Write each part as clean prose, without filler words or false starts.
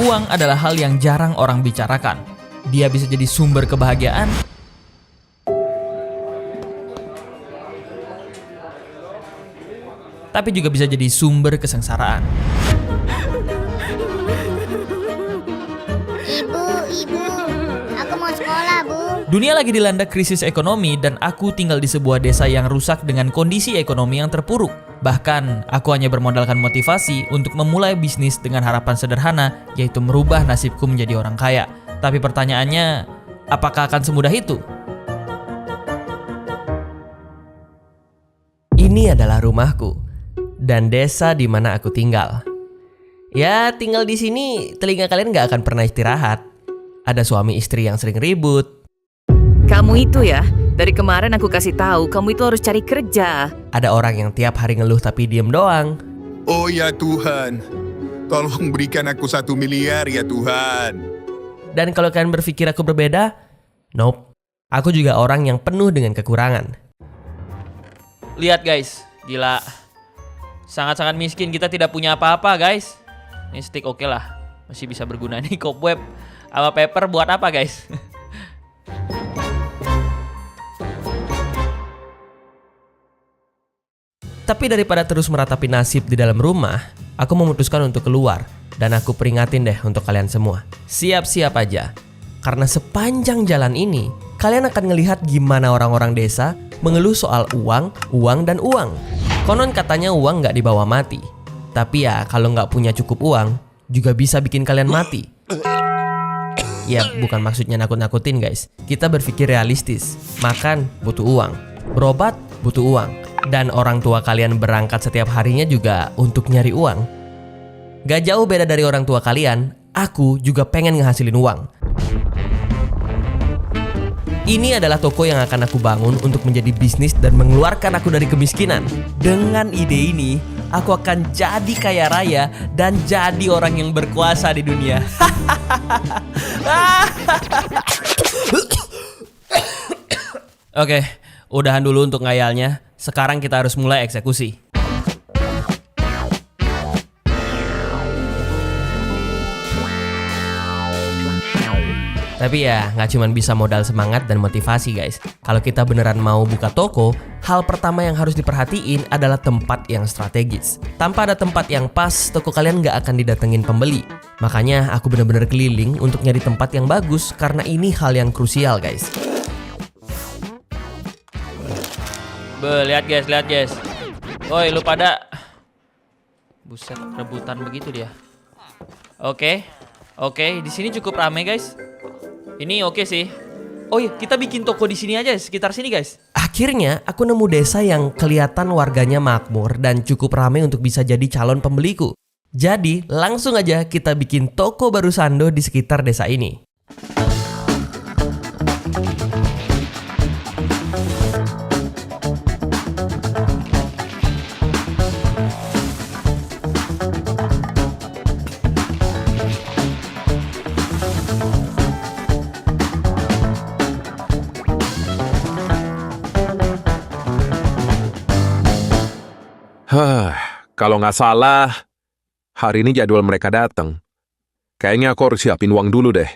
Uang adalah hal yang jarang orang bicarakan. Dia bisa jadi sumber kebahagiaan, tapi juga bisa jadi sumber kesengsaraan. Ibu, aku mau sekolah, Bu. Dunia lagi dilanda krisis ekonomi dan aku tinggal di sebuah desa yang rusak dengan kondisi ekonomi yang terpuruk. Bahkan, aku hanya bermodalkan motivasi untuk memulai bisnis dengan harapan sederhana, yaitu merubah nasibku menjadi orang kaya. Tapi pertanyaannya, apakah akan semudah itu? Ini adalah rumahku dan desa di mana aku tinggal. Ya, tinggal di sini telinga kalian gak akan pernah istirahat. Ada suami istri yang sering ribut. Kamu itu ya, dari kemarin aku kasih tahu kamu itu harus cari kerja. Ada orang yang tiap hari ngeluh tapi diem doang. Oh ya Tuhan, tolong berikan aku 1 miliar ya Tuhan. Dan kalau kalian berpikir aku berbeda, nope. Aku juga orang yang penuh dengan kekurangan. Lihat guys, gila. Sangat-sangat miskin, kita tidak punya apa-apa guys. Ini stick oke lah, masih bisa berguna nih. Cobweb sama paper buat apa guys? Tapi daripada terus meratapi nasib di dalam rumah, aku memutuskan untuk keluar. Dan aku peringatin deh untuk kalian semua. Siap-siap aja. Karena sepanjang jalan ini, kalian akan ngelihat gimana orang-orang desa mengeluh soal uang, dan uang. Konon katanya uang nggak dibawa mati. Tapi ya kalau nggak punya cukup uang, juga bisa bikin kalian mati. Ya bukan maksudnya nakut-nakutin guys. Kita berpikir realistis. Makan butuh uang, berobat butuh uang. Dan orang tua kalian berangkat setiap harinya juga untuk nyari uang. Gak jauh beda dari orang tua kalian, aku juga pengen ngehasilin uang. Ini adalah toko yang akan aku bangun untuk menjadi bisnis dan mengeluarkan aku dari kemiskinan. Dengan ide ini, aku akan jadi kaya raya dan jadi orang yang berkuasa di dunia. Oke, udahan dulu untuk ngayalnya. Sekarang kita harus mulai eksekusi. Tapi ya nggak cuma bisa modal semangat dan motivasi guys. Kalau kita beneran mau buka toko, hal pertama yang harus diperhatiin adalah tempat yang strategis. Tanpa ada tempat yang pas, toko kalian nggak akan didatengin pembeli. Makanya aku bener-bener keliling untuk nyari tempat yang bagus karena ini hal yang krusial guys. Lihat guys. Woi, lu pada. Buset, rebutan begitu dia. Oke, di sini cukup rame guys. Ini oke sih. Oh iya, kita bikin toko di sini aja, sekitar sini guys. Akhirnya aku nemu desa yang kelihatan warganya makmur dan cukup ramai untuk bisa jadi calon pembeliku. Jadi langsung aja kita bikin toko baru Sando di sekitar desa ini. Kalau nggak salah, hari ini jadwal mereka datang. Kayaknya aku harus siapin uang dulu deh.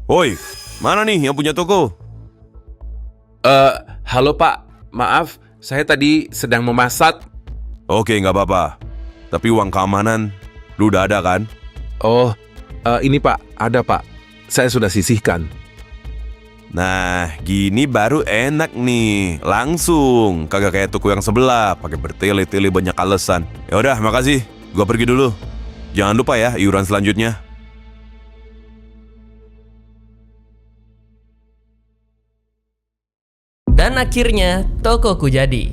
Woi, mana nih yang punya toko? Halo Pak, maaf, saya tadi sedang memasak. Oke, nggak apa-apa. Tapi uang keamanan, lu udah ada kan? Oh, ini Pak, ada Pak. Saya sudah sisihkan. Nah, gini baru enak nih. Langsung, kagak kayak toko yang sebelah, pakai bertele-tele banyak alasan. Ya udah, makasih. Gua pergi dulu. Jangan lupa ya iuran selanjutnya. Dan akhirnya tokoku jadi.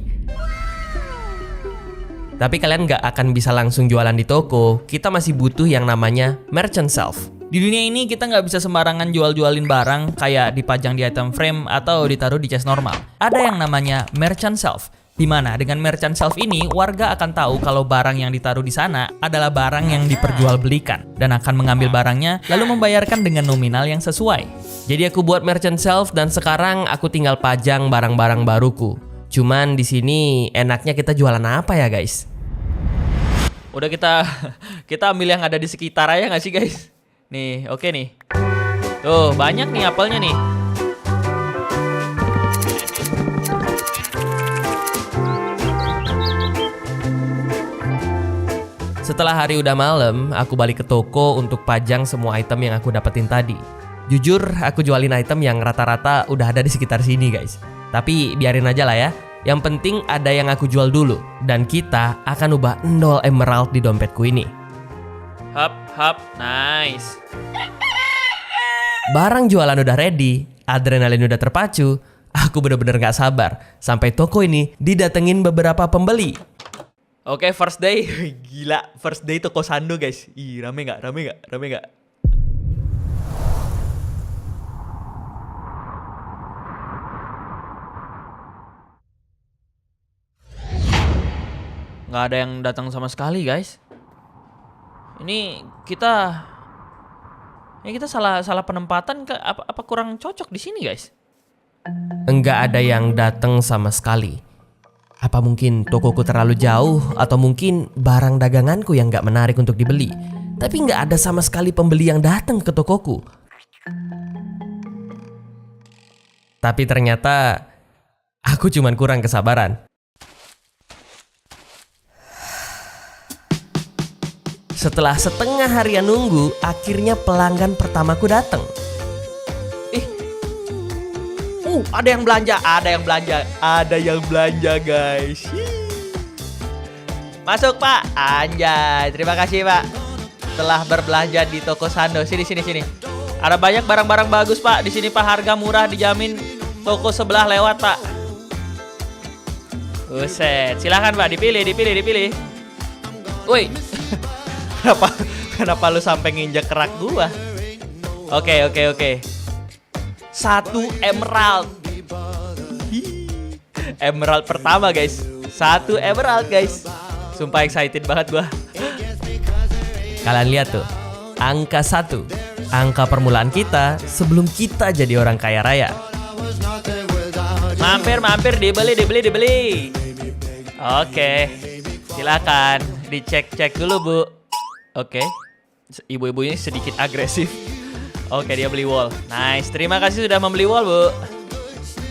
Tapi kalian nggak akan bisa langsung jualan di toko. Kita masih butuh yang namanya merchant shelf. Di dunia ini kita nggak bisa sembarangan jual-jualin barang kayak dipajang di item frame atau ditaruh di chest normal. Ada yang namanya merchant shelf, di mana dengan merchant shelf ini warga akan tahu kalau barang yang ditaruh di sana adalah barang yang diperjualbelikan dan akan mengambil barangnya lalu membayarkan dengan nominal yang sesuai. Jadi aku buat merchant shelf dan sekarang aku tinggal pajang barang-barang baruku. Cuman di sini enaknya kita jualan apa ya guys? Udah kita ambil yang ada di sekitar aja nggak sih guys? Nih, oke nih. Tuh, banyak nih apelnya nih. Setelah hari udah malam, aku balik ke toko untuk pajang semua item yang aku dapetin tadi. Jujur, aku jualin item yang rata-rata udah ada di sekitar sini guys. Tapi biarin aja lah ya. Yang penting ada yang aku jual dulu. Dan kita akan ubah 0 emerald di dompetku ini. Hap, nice. Barang jualan udah ready, adrenalin udah terpacu. Aku bener-bener gak sabar sampai toko ini didatengin beberapa pembeli. Oke, first day. Gila, first day toko Sando guys. Ih, rame gak? Nggak ada yang datang sama sekali guys. Ini kita salah penempatan ke apa kurang cocok di sini guys? Enggak ada yang datang sama sekali. Apa mungkin tokoku terlalu jauh atau mungkin barang daganganku yang gak menarik untuk dibeli. Tapi nggak ada sama sekali pembeli yang datang ke tokoku. Tapi ternyata aku cuman kurang kesabaran. Setelah setengah harian nunggu, akhirnya pelanggan pertamaku datang. Ada yang belanja guys. Masuk Pak. Anjay, terima kasih Pak telah berbelanja di toko Sando. Sini. Ada banyak barang-barang bagus Pak di sini Pak, harga murah dijamin. Toko sebelah lewat Pak. Buset, silakan Pak, dipilih. Woi. Kenapa lu sampai nginjek kerak gua? Oke. 1 emerald. Emerald pertama guys. 1 emerald guys. Sumpah excited banget gua. Kalian lihat tuh, angka 1, angka permulaan kita sebelum kita jadi orang kaya raya. Mampir, dibeli. Oke, silakan dicek dulu Bu. Oke, ibu-ibu ini sedikit agresif. Oke, dia beli wall. Nice, terima kasih sudah membeli wall Bu.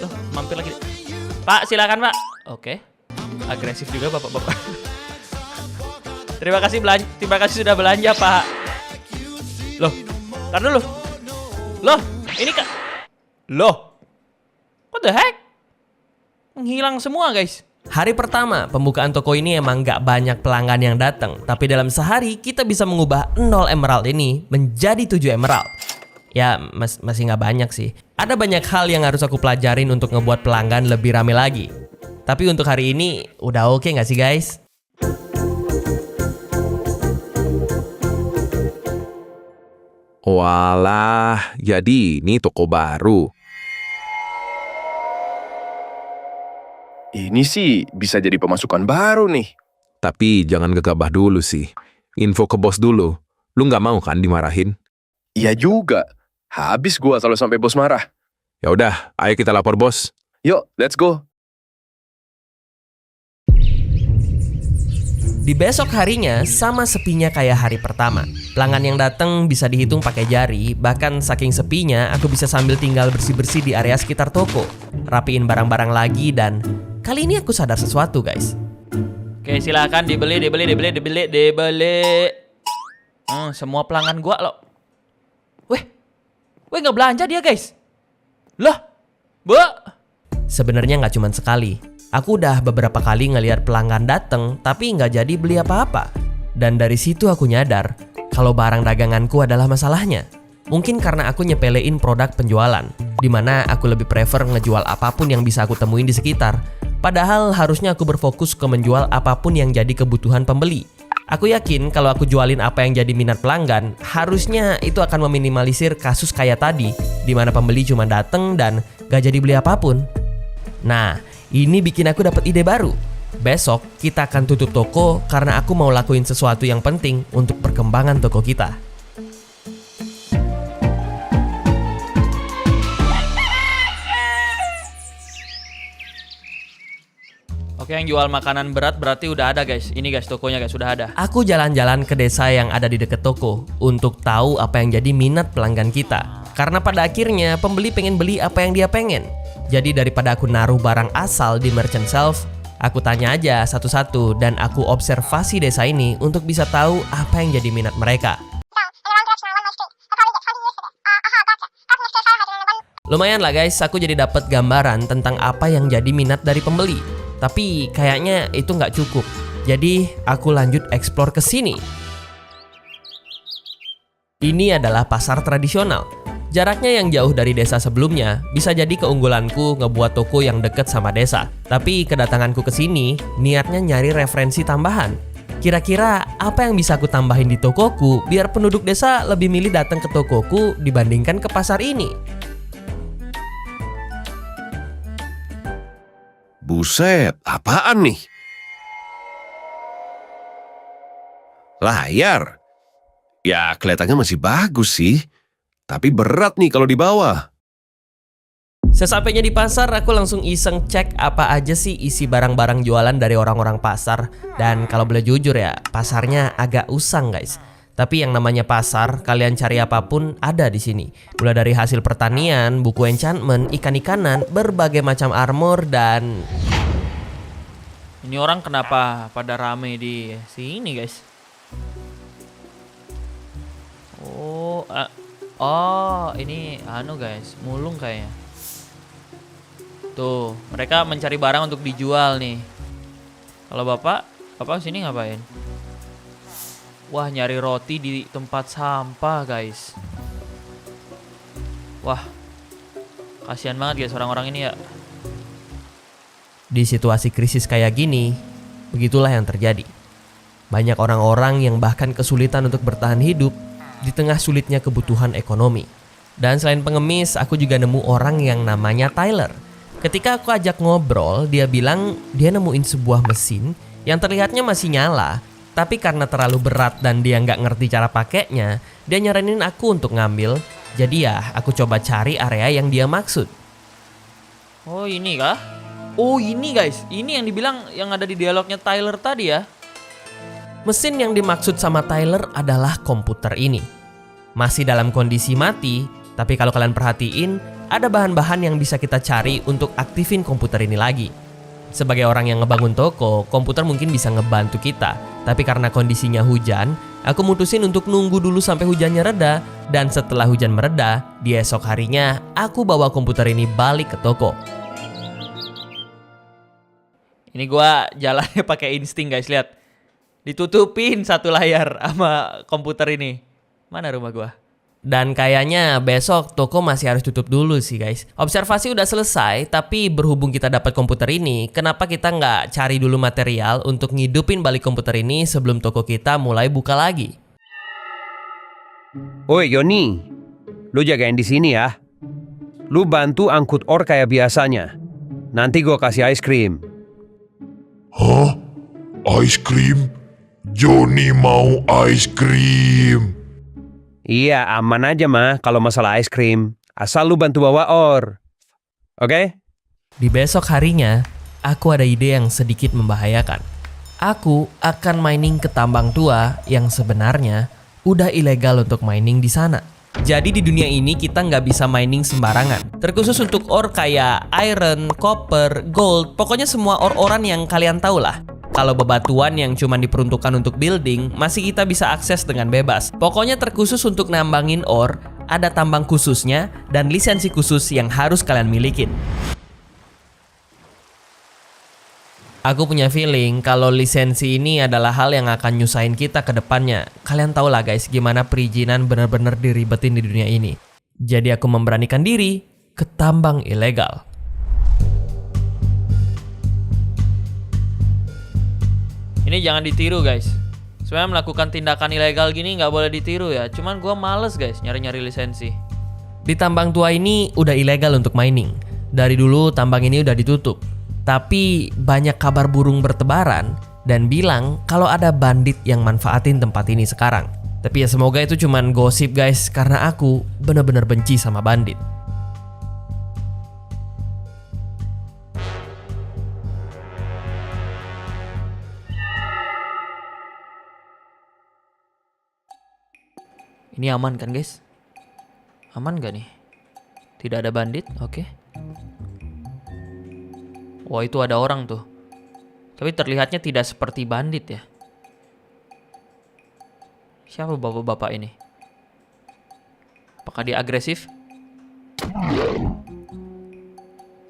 Loh, mampir lagi. Pak, silakan Pak. Oke, agresif juga bapak-bapak. Terima kasih sudah belanja Pak. Loh, tar dulu. Loh, ini Kak. Loh, what the heck? Menghilang semua guys. Hari pertama pembukaan toko ini emang gak banyak pelanggan yang datang. Tapi dalam sehari kita bisa mengubah 0 emerald ini menjadi 7 emerald. Ya masih gak banyak sih. Ada banyak hal yang harus aku pelajarin untuk ngebuat pelanggan lebih rame lagi. Tapi untuk hari ini udah oke gak sih guys? Walah, jadi ini toko baru. Ini sih bisa jadi pemasukan baru nih. Tapi jangan gegabah dulu sih. Info ke bos dulu. Lu nggak mau kan dimarahin? Iya juga. Habis gua kalau sampai bos marah. Ya udah, ayo kita lapor bos. Yuk, let's go. Di besok harinya sama sepinya kayak hari pertama. Pelanggan yang datang bisa dihitung pakai jari. Bahkan saking sepinya aku bisa sambil tinggal bersih-bersih di area sekitar toko, rapiin barang-barang lagi, dan kali ini aku sadar sesuatu guys. Oke, silakan dibeli. Semua pelanggan gua loh. Weh nggak belanja dia guys. Loh, Bu. Sebenarnya nggak cuma sekali. Aku udah beberapa kali ngelihat pelanggan datang tapi nggak jadi beli apa-apa. Dan dari situ aku nyadar kalau barang daganganku adalah masalahnya. Mungkin karena aku nyepelein produk penjualan, dimana aku lebih prefer ngejual apapun yang bisa aku temuin di sekitar. Padahal harusnya aku berfokus ke menjual apapun yang jadi kebutuhan pembeli. Aku yakin kalau aku jualin apa yang jadi minat pelanggan, harusnya itu akan meminimalisir kasus kayak tadi, di mana pembeli cuma dateng dan gak jadi beli apapun. Nah, ini bikin aku dapat ide baru. Besok kita akan tutup toko karena aku mau lakuin sesuatu yang penting untuk perkembangan toko kita. Oke, yang jual makanan berat berarti udah ada guys. Ini guys, tokonya guys, sudah ada. Aku jalan-jalan ke desa yang ada di dekat toko untuk tahu apa yang jadi minat pelanggan kita. Karena pada akhirnya pembeli pengen beli apa yang dia pengen. Jadi daripada aku naruh barang asal di merchant shelf, aku tanya aja satu-satu dan aku observasi desa ini untuk bisa tahu apa yang jadi minat mereka. Lumayan lah guys, aku jadi dapat gambaran tentang apa yang jadi minat dari pembeli. Tapi kayaknya itu nggak cukup. Jadi aku lanjut explore ke sini. Ini adalah pasar tradisional. Jaraknya yang jauh dari desa sebelumnya bisa jadi keunggulanku ngebuat toko yang deket sama desa. Tapi kedatanganku ke sini niatnya nyari referensi tambahan. Kira-kira apa yang bisa aku tambahin di tokoku biar penduduk desa lebih milih datang ke tokoku dibandingkan ke pasar ini? Buset, apaan nih? Layar. Ya, kelihatannya masih bagus sih. Tapi berat nih kalau dibawa. Sesampainya di pasar, aku langsung iseng cek apa aja sih isi barang-barang jualan dari orang-orang pasar. Dan kalau boleh jujur ya, pasarnya agak usang guys. Tapi yang namanya pasar, kalian cari apapun ada di sini. Mulai dari hasil pertanian, buku enchantment, ikan-ikanan, berbagai macam armor dan... Ini orang kenapa pada rame di sini guys? Oh, ini guys, mulung kayaknya. Tuh, mereka mencari barang untuk dijual nih. Kalau bapak sini ngapain? Wah, nyari roti di tempat sampah, guys. Wah, kasihan banget guys orang-orang ini ya. Di situasi krisis kayak gini, begitulah yang terjadi. Banyak orang-orang yang bahkan kesulitan untuk bertahan hidup di tengah sulitnya kebutuhan ekonomi. Dan selain pengemis, aku juga nemu orang yang namanya Tyler. Ketika aku ajak ngobrol, dia bilang dia nemuin sebuah mesin yang terlihatnya masih nyala, tapi karena terlalu berat dan dia nggak ngerti cara pakainya, dia nyaranin aku untuk ngambil. Jadi ya, aku coba cari area yang dia maksud. Oh, ini kah? Oh, ini guys. Ini yang dibilang yang ada di dialognya Tyler tadi ya. Mesin yang dimaksud sama Tyler adalah komputer ini. Masih dalam kondisi mati, tapi kalau kalian perhatiin, ada bahan-bahan yang bisa kita cari untuk aktifin komputer ini lagi. Sebagai orang yang ngebangun toko, komputer mungkin bisa ngebantu kita. Tapi karena kondisinya hujan, aku mutusin untuk nunggu dulu sampai hujannya reda. Dan setelah hujan mereda, di esok harinya, aku bawa komputer ini balik ke toko. Ini gua jalannya pakai insting guys, lihat. Ditutupin satu layar sama komputer ini. Mana rumah gua? Dan kayaknya besok toko masih harus tutup dulu sih guys. Observasi udah selesai, tapi berhubung kita dapat komputer ini, kenapa kita nggak cari dulu material untuk ngidupin balik komputer ini sebelum toko kita mulai buka lagi? Oi Yoni, lu jagain di sini ya. Lu bantu angkut or kayak biasanya. Nanti gua kasih ice cream. Hah? Ice cream? Johnny mau ice cream. Iya, aman aja mah kalau masalah ice cream. Asal lu bantu bawa or. Oke? Di besok harinya, aku ada ide yang sedikit membahayakan. Aku akan mining ke tambang tua yang sebenarnya udah ilegal untuk mining di sana. Jadi di dunia ini kita nggak bisa mining sembarangan. Terkhusus untuk ore kayak iron, copper, gold, pokoknya semua ore-oran yang kalian tahu lah. Kalau bebatuan yang cuma diperuntukkan untuk building, masih kita bisa akses dengan bebas. Pokoknya terkhusus untuk nambangin ore, ada tambang khususnya dan lisensi khusus yang harus kalian milikin. Aku punya feeling kalau lisensi ini adalah hal yang akan nyusahin kita ke depannya. Kalian tau lah guys, gimana perizinan bener-bener diribetin di dunia ini. Jadi aku memberanikan diri ke tambang ilegal. Ini jangan ditiru guys. Sebenarnya melakukan tindakan ilegal gini nggak boleh ditiru ya. Cuman gue males guys nyari-nyari lisensi. Di tambang tua ini udah ilegal untuk mining. Dari dulu tambang ini udah ditutup. Tapi banyak kabar burung bertebaran dan bilang kalau ada bandit yang manfaatin tempat ini sekarang. Tapi ya semoga itu cuman gosip guys, karena aku bener-bener benci sama bandit. Ini aman kan guys? Aman gak nih? Tidak ada bandit, oke. Wah itu ada orang tuh. Tapi terlihatnya tidak seperti bandit ya. Siapa bapak-bapak ini? Apakah dia agresif?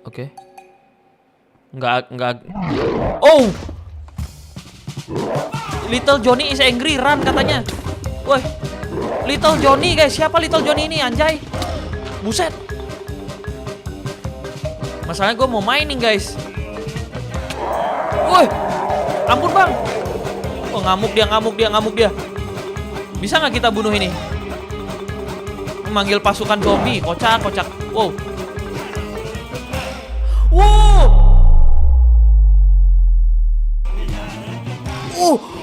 Oke. Enggak. Oh! Little Johnny is angry, run katanya. Woi. Little Johnny guys, siapa Little Johnny ini anjay? Buset. Masalahnya gue mau mining guys. Woi, ampun bang. Oh ngamuk dia. Bisa nggak kita bunuh ini? Memanggil pasukan zombie, kocak. Wow.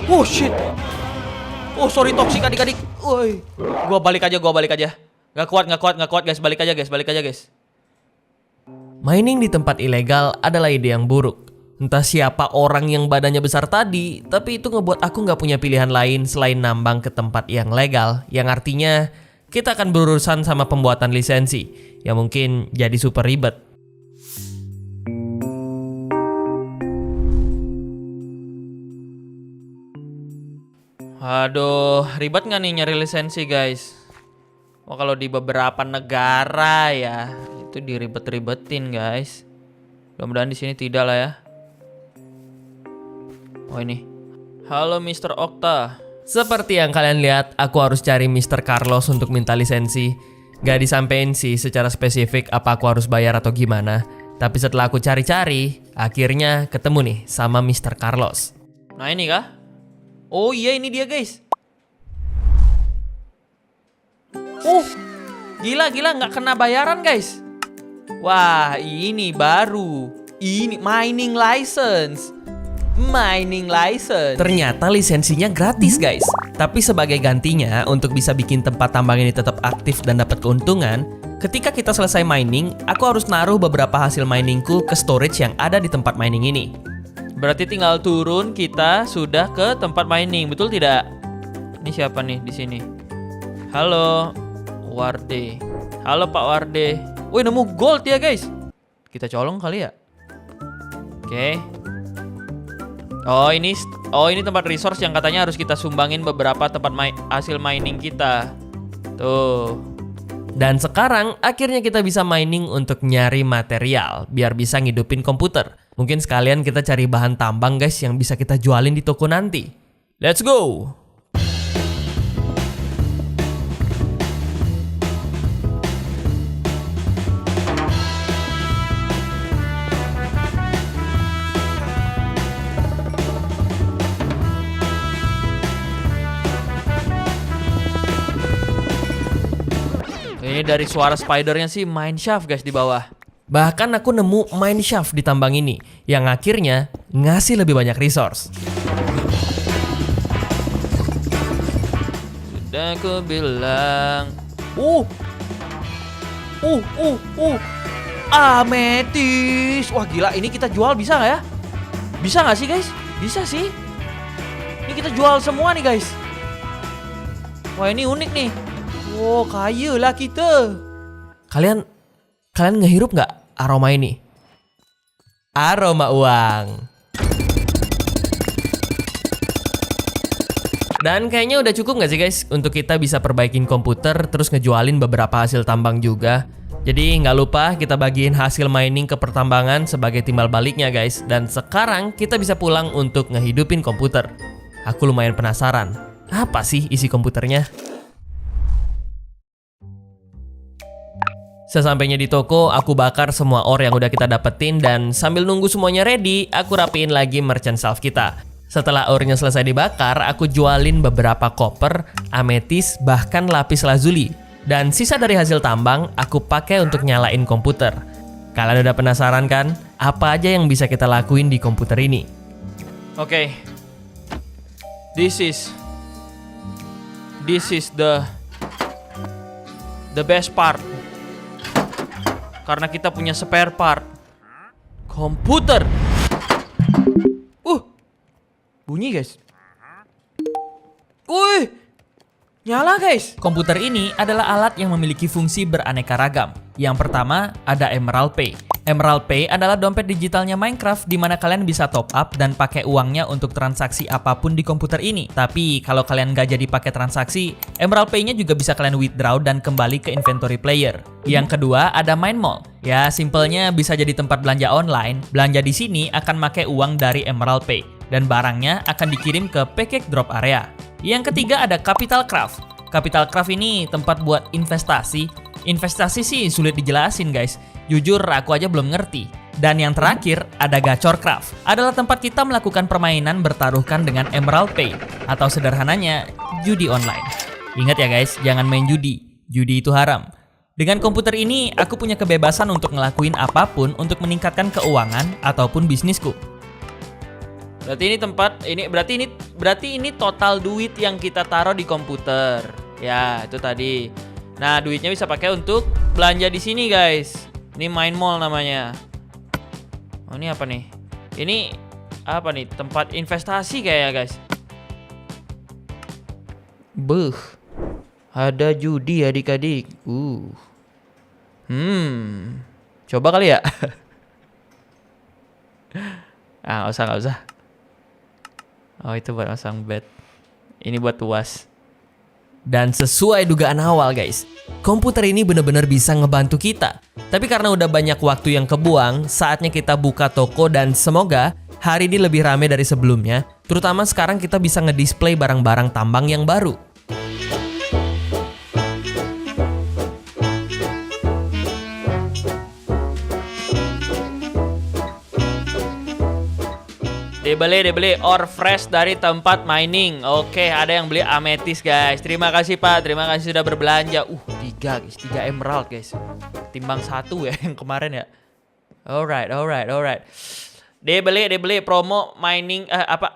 Oh shit. Oh sorry toksik adik-adik. Woi, gua balik aja. Gak kuat guys, balik aja guys. Mining di tempat ilegal adalah ide yang buruk. Entah siapa orang yang badannya besar tadi, tapi itu ngebuat aku nggak punya pilihan lain selain nambang ke tempat yang legal, yang artinya kita akan berurusan sama pembuatan lisensi, yang mungkin jadi super ribet. Aduh, ribet nggak nih nyari lisensi guys? Wah kalau di beberapa negara ya itu diribet-ribetin guys. Mudah-mudahan di sini tidak lah ya. Oh ini. Halo Mr. Okta. Seperti yang kalian lihat, aku harus cari Mr. Carlos untuk minta lisensi. Gak disampein sih secara spesifik apa aku harus bayar atau gimana. Tapi setelah aku cari-cari, akhirnya ketemu nih sama Mr. Carlos. Nah ini kah? Oh iya ini dia guys. Oh gila nggak kena bayaran guys. Wah ini baru. Ini mining license. Ternyata lisensinya gratis guys. Tapi sebagai gantinya untuk bisa bikin tempat tambang ini tetap aktif dan dapat keuntungan, ketika kita selesai mining, aku harus naruh beberapa hasil miningku ke storage yang ada di tempat mining ini. Berarti tinggal turun kita sudah ke tempat mining, betul tidak? Ini siapa nih di sini? Halo Warde. Halo Pak Warde. Wih nemu gold ya guys. Kita colong kali ya. Oke. Oh ini tempat resource yang katanya harus kita sumbangin beberapa tempat hasil mining kita. Tuh. Dan sekarang akhirnya kita bisa mining untuk nyari material biar bisa ngidupin komputer. Mungkin sekalian kita cari bahan tambang guys yang bisa kita jualin di toko nanti. Let's go! Ini dari suara spidernya sih mineshaft guys di bawah. Bahkan aku nemu mineshaft di tambang ini yang akhirnya ngasih lebih banyak resource. Sudah aku bilang. Ametis. Wah gila ini kita jual bisa nggak ya? Bisa nggak sih guys? Bisa sih. Ini kita jual semua nih guys. Wah ini unik nih. Wow, kaya lah kita. Kalian ngehirup nggak aroma ini? Aroma uang. Dan kayaknya udah cukup nggak sih guys untuk kita bisa perbaikin komputer terus ngejualin beberapa hasil tambang juga. Jadi nggak lupa kita bagiin hasil mining ke pertambangan sebagai timbal baliknya guys. Dan sekarang kita bisa pulang untuk ngehidupin komputer. Aku lumayan penasaran, apa sih isi komputernya? Sesampainya di toko, aku bakar semua ore yang udah kita dapetin dan sambil nunggu semuanya ready, aku rapiin lagi merchant shelf kita. Setelah ornya selesai dibakar, aku jualin beberapa koper, ametis, bahkan lapis lazuli. Dan sisa dari hasil tambang, aku pakai untuk nyalain komputer. Kalian udah penasaran kan? Apa aja yang bisa kita lakuin di komputer ini? Oke. This is the best part. Karena kita punya spare part. Komputer. Bunyi guys. Wih, nyala guys. Komputer ini adalah alat yang memiliki fungsi beraneka ragam. Yang pertama ada Emerald Pay. Emerald Pay adalah dompet digitalnya Minecraft di mana kalian bisa top up dan pakai uangnya untuk transaksi apapun di komputer ini. Tapi kalau kalian nggak jadi pakai transaksi, Emerald Pay-nya juga bisa kalian withdraw dan kembali ke inventory player. Yang kedua ada Mine Mall. Ya, simpelnya bisa jadi tempat belanja online. Belanja di sini akan pakai uang dari Emerald Pay dan barangnya akan dikirim ke pancake drop area. Yang ketiga ada Capital Craft. Capital Craft ini tempat buat investasi. Investasi sih sulit dijelasin guys. Jujur aku aja belum ngerti. Dan yang terakhir ada Gachor Craft. Adalah tempat kita melakukan permainan bertaruhkan dengan Emerald Pay. Atau sederhananya judi online. Ingat ya guys, jangan main judi. Judi itu haram. Dengan komputer ini aku punya kebebasan untuk ngelakuin apapun untuk meningkatkan keuangan ataupun bisnisku. Berarti ini total duit yang kita taruh di komputer. Ya, itu tadi. Nah, duitnya bisa pakai untuk belanja di sini, guys. Ini Mine Mall namanya. Oh, ini apa nih? Ini apa nih? Tempat investasi kayaknya, guys. Beuh. Ada judi adik-adik. Coba kali ya. Nggak usah. Oh, itu buat masang bet. Ini buat tuas. Dan sesuai dugaan awal guys, komputer ini benar-benar bisa ngebantu kita. Tapi karena udah banyak waktu yang kebuang, saatnya kita buka toko dan semoga hari ini lebih rame dari sebelumnya. Terutama sekarang kita bisa ngedisplay barang-barang tambang yang baru. Dibeli ore fresh dari tempat mining. Oke, ada yang beli ametis guys. Terima kasih Pak, terima kasih sudah berbelanja. 3 guys, 3 emerald guys. Timbang 1 ya yang kemarin ya. Alright. Dibeli promo mining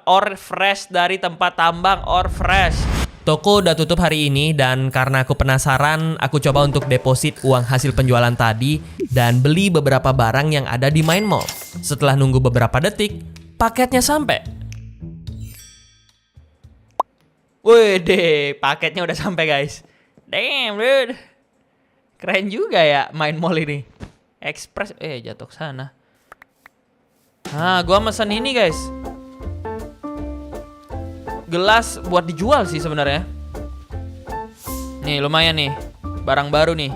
ore fresh dari tempat tambang ore fresh. Toko udah tutup hari ini dan karena aku penasaran, aku coba untuk deposit uang hasil penjualan tadi dan beli beberapa barang yang ada di Mine Mall. Setelah nunggu beberapa detik, paketnya sampai. Wih, paketnya udah sampai guys. Damn, dude. Keren juga ya Mine Mall ini. Express, jatuh ke sana. Gua mesen ini guys. Gelas buat dijual sih sebenarnya. Nih, lumayan nih. Barang baru nih.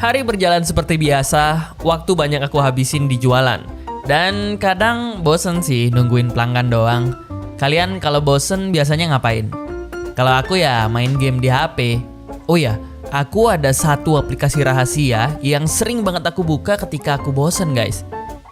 Hari berjalan seperti biasa, waktu banyak aku habisin di jualan. Dan kadang bosen sih nungguin pelanggan doang. Kalian kalau bosen biasanya ngapain? Kalau aku ya main game di HP. Oh ya, aku ada satu aplikasi rahasia yang sering banget aku buka ketika aku bosen guys.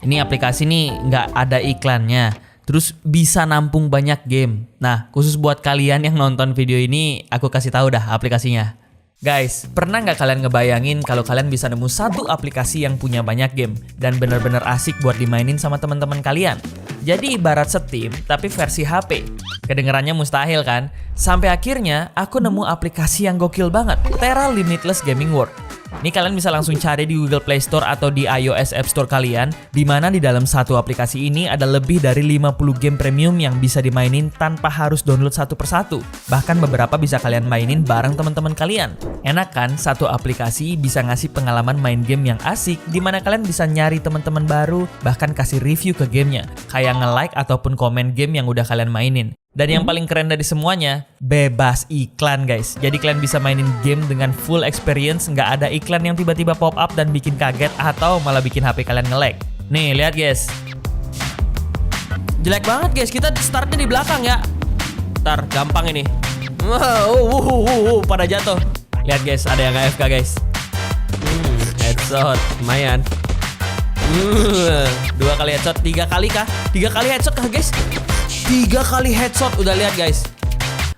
Ini aplikasi nih nggak ada iklannya. Terus bisa nampung banyak game. Nah, khusus buat kalian yang nonton video ini, aku kasih tahu dah aplikasinya. Guys, pernah nggak kalian ngebayangin kalau kalian bisa nemu satu aplikasi yang punya banyak game dan bener-bener asik buat dimainin sama teman-teman kalian? Jadi ibarat Steam, tapi versi HP. Kedengerannya mustahil kan? Sampai akhirnya aku nemu aplikasi yang gokil banget, Terra Limitless Gaming World. Ini kalian bisa langsung cari di Google Play Store atau di iOS App Store kalian, di mana di dalam satu aplikasi ini ada lebih dari 50 game premium yang bisa dimainin tanpa harus download satu persatu. Bahkan beberapa bisa kalian mainin bareng teman-teman kalian. Enak kan? Satu aplikasi bisa ngasih pengalaman main game yang asik, di mana kalian bisa nyari teman-teman baru, bahkan kasih review ke gamenya, kayak nge-like ataupun komen game yang udah kalian mainin. Dan yang paling keren dari semuanya, bebas iklan guys. Jadi kalian bisa mainin game dengan full experience, nggak ada iklan yang tiba-tiba pop up dan bikin kaget atau malah bikin HP kalian nge-lag. Nih, lihat guys. Jelek banget guys, kita startnya di belakang ya. Ntar, gampang ini. Pada jatuh. Lihat guys, ada yang AFK guys. Headshot, lumayan. 2 kali headshot, 3 kali kah? 3 kali headshot kah guys? 3 kali headshot, udah lihat guys.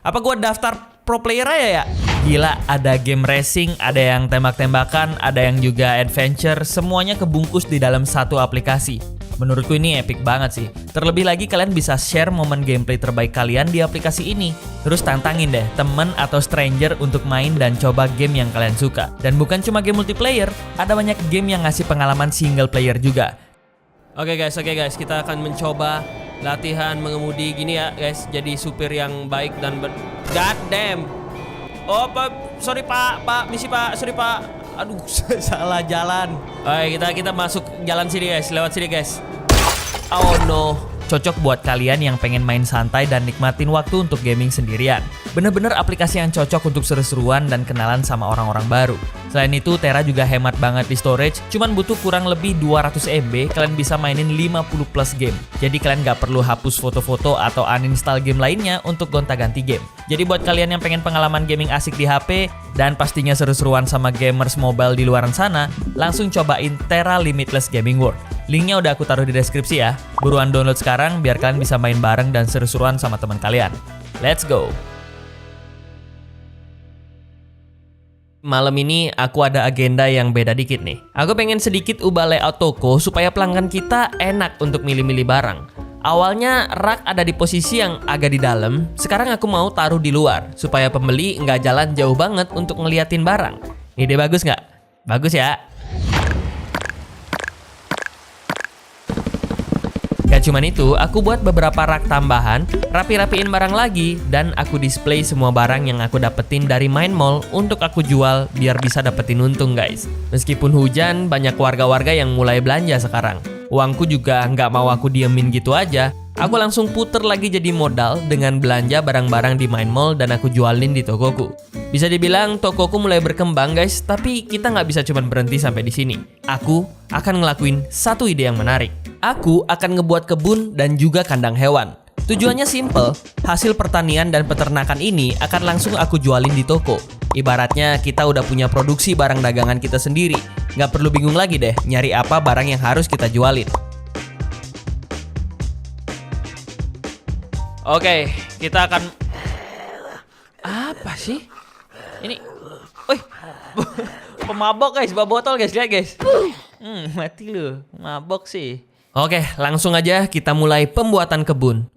Apa gua daftar pro player aja ya? Gila, ada game racing, ada yang tembak-tembakan, ada yang juga adventure, semuanya kebungkus di dalam satu aplikasi. Menurutku ini epic banget sih. Terlebih lagi kalian bisa share momen gameplay terbaik kalian di aplikasi ini. Terus tantangin deh temen atau stranger untuk main dan coba game yang kalian suka. Dan bukan cuma game multiplayer, ada banyak game yang ngasih pengalaman single player juga. Oke guys, kita akan mencoba latihan mengemudi gini ya guys. Jadi supir yang baik dan God damn. Oh pak, sorry pak, misi pak, sorry pak. Aduh, salah jalan. Oke, kita masuk jalan sini guys, lewat sini guys. Oh no. Cocok buat kalian yang pengen main santai dan nikmatin waktu untuk gaming sendirian. Bener-bener aplikasi yang cocok untuk seru-seruan dan kenalan sama orang-orang baru. Selain itu, Tera juga hemat banget di storage, cuman butuh kurang lebih 200 MB, kalian bisa mainin 50 plus game. Jadi kalian gak perlu hapus foto-foto atau uninstall game lainnya untuk gonta-ganti game. Jadi buat kalian yang pengen pengalaman gaming asik di HP, dan pastinya seru-seruan sama gamers mobile di luaran sana, langsung cobain Tera Limitless Gaming World. Linknya udah aku taruh di deskripsi ya. Buruan download sekarang biar kalian bisa main bareng dan seru-seruan sama teman kalian. Let's go! Malam ini aku ada agenda yang beda dikit nih. Aku pengen sedikit ubah layout toko supaya pelanggan kita enak untuk milih-milih barang. Awalnya rak ada di posisi yang agak di dalam, sekarang aku mau taruh di luar supaya pembeli nggak jalan jauh banget untuk ngeliatin barang. Ide bagus nggak? Bagus ya? Gak cuman itu, aku buat beberapa rak tambahan, rapi-rapiin barang lagi, dan aku display semua barang yang aku dapetin dari Main Mall untuk aku jual biar bisa dapetin untung guys. Meskipun hujan, banyak warga-warga yang mulai belanja sekarang. Uangku juga nggak mau aku diemin gitu aja, aku langsung puter lagi jadi modal dengan belanja barang-barang di Main Mall dan aku jualin di tokoku. Bisa dibilang tokoku mulai berkembang guys, tapi kita nggak bisa cuma berhenti sampai di sini. Aku akan ngelakuin satu ide yang menarik. Aku akan ngebuat kebun dan juga kandang hewan. Tujuannya simple, hasil pertanian dan peternakan ini akan langsung aku jualin di toko. Ibaratnya kita udah punya produksi barang dagangan kita sendiri. Nggak perlu bingung lagi deh nyari apa barang yang harus kita jualin. Oke, kita akan... Apa sih? Ini... Wih, pemabok guys, bawa botol guys, lihat guys. Mati lu, mabok sih. Oke, langsung aja kita mulai pembuatan kebun.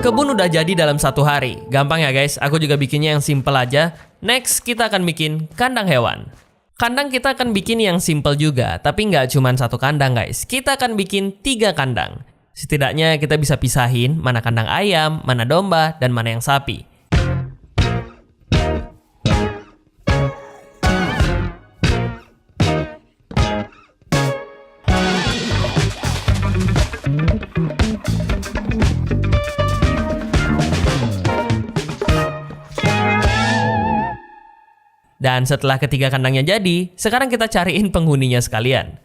Kebun udah jadi dalam 1 hari. Gampang ya guys, aku juga bikinnya yang simple aja. Next, kita akan bikin kandang hewan. Kandang kita akan bikin yang simple juga, tapi nggak cuma 1 kandang guys. Kita akan bikin 3 kandang. Setidaknya kita bisa pisahin mana kandang ayam, mana domba, dan mana yang sapi. Dan setelah ketiga kandangnya jadi, sekarang kita cariin penghuninya sekalian.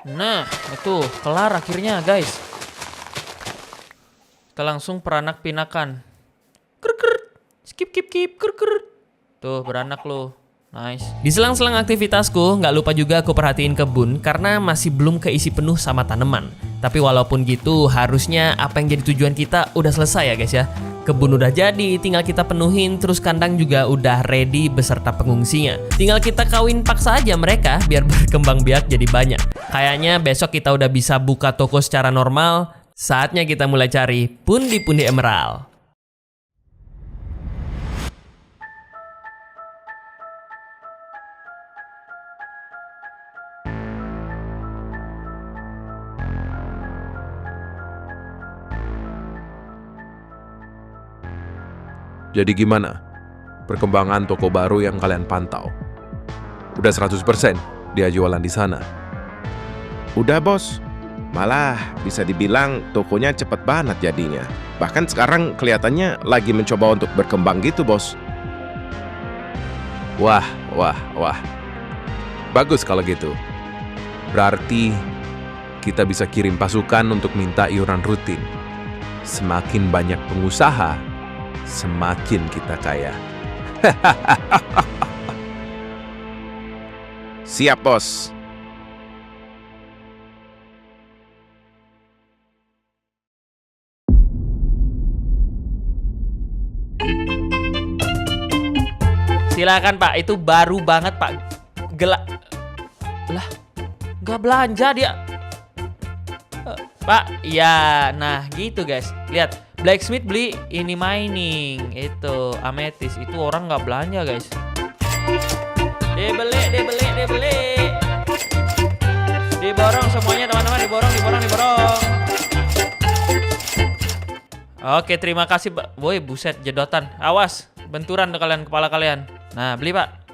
Nah, itu kelar akhirnya guys. Kita langsung peranak pinakan. Skip. Tuh beranak lo. Nice. Di selang-selang aktivitasku, nggak lupa juga aku perhatiin kebun karena masih belum keisi penuh sama tanaman. Tapi walaupun gitu, harusnya apa yang jadi tujuan kita udah selesai ya guys ya. Kebun udah jadi, tinggal kita penuhin, terus kandang juga udah ready beserta pengungsinya. Tinggal kita kawin paksa aja mereka biar berkembang biak jadi banyak. Kayaknya besok kita udah bisa buka toko secara normal. Saatnya kita mulai cari pundi-pundi emerald. Jadi gimana perkembangan toko baru yang kalian pantau? Udah 100% dia jualan di sana? Udah bos, malah bisa dibilang tokonya cepet banget jadinya. Bahkan sekarang kelihatannya lagi mencoba untuk berkembang gitu bos. Wah. Bagus kalau gitu. Berarti kita bisa kirim pasukan untuk minta iuran rutin. Semakin banyak pengusaha, semakin kita kaya. Siap bos. Silakan Pak, itu baru banget Pak. Lah, nggak belanja dia. Pak, iya, nah gitu guys. Lihat, blacksmith beli ini mining, itu ametis, itu orang nggak belanja guys. Dibeli. Diborong semuanya teman-teman, diborong. Oke, terima kasih Pak. Woi, buset, jedotan. Awas, benturan kepala kalian. Nah, beli Pak.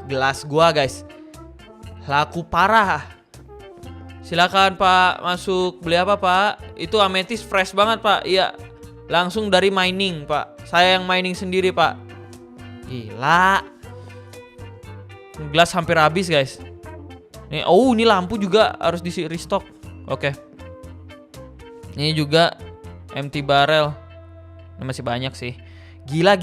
Gelas gua guys. Laku parah. Silakan Pak, masuk. Beli apa Pak? Itu ametis fresh banget Pak. Iya, langsung dari mining Pak. Saya yang mining sendiri Pak. Gila. Gelas hampir habis guys. Nih, ini lampu juga harus di restock. Oke. Ini juga empty barrel. Ini masih banyak sih. Gila.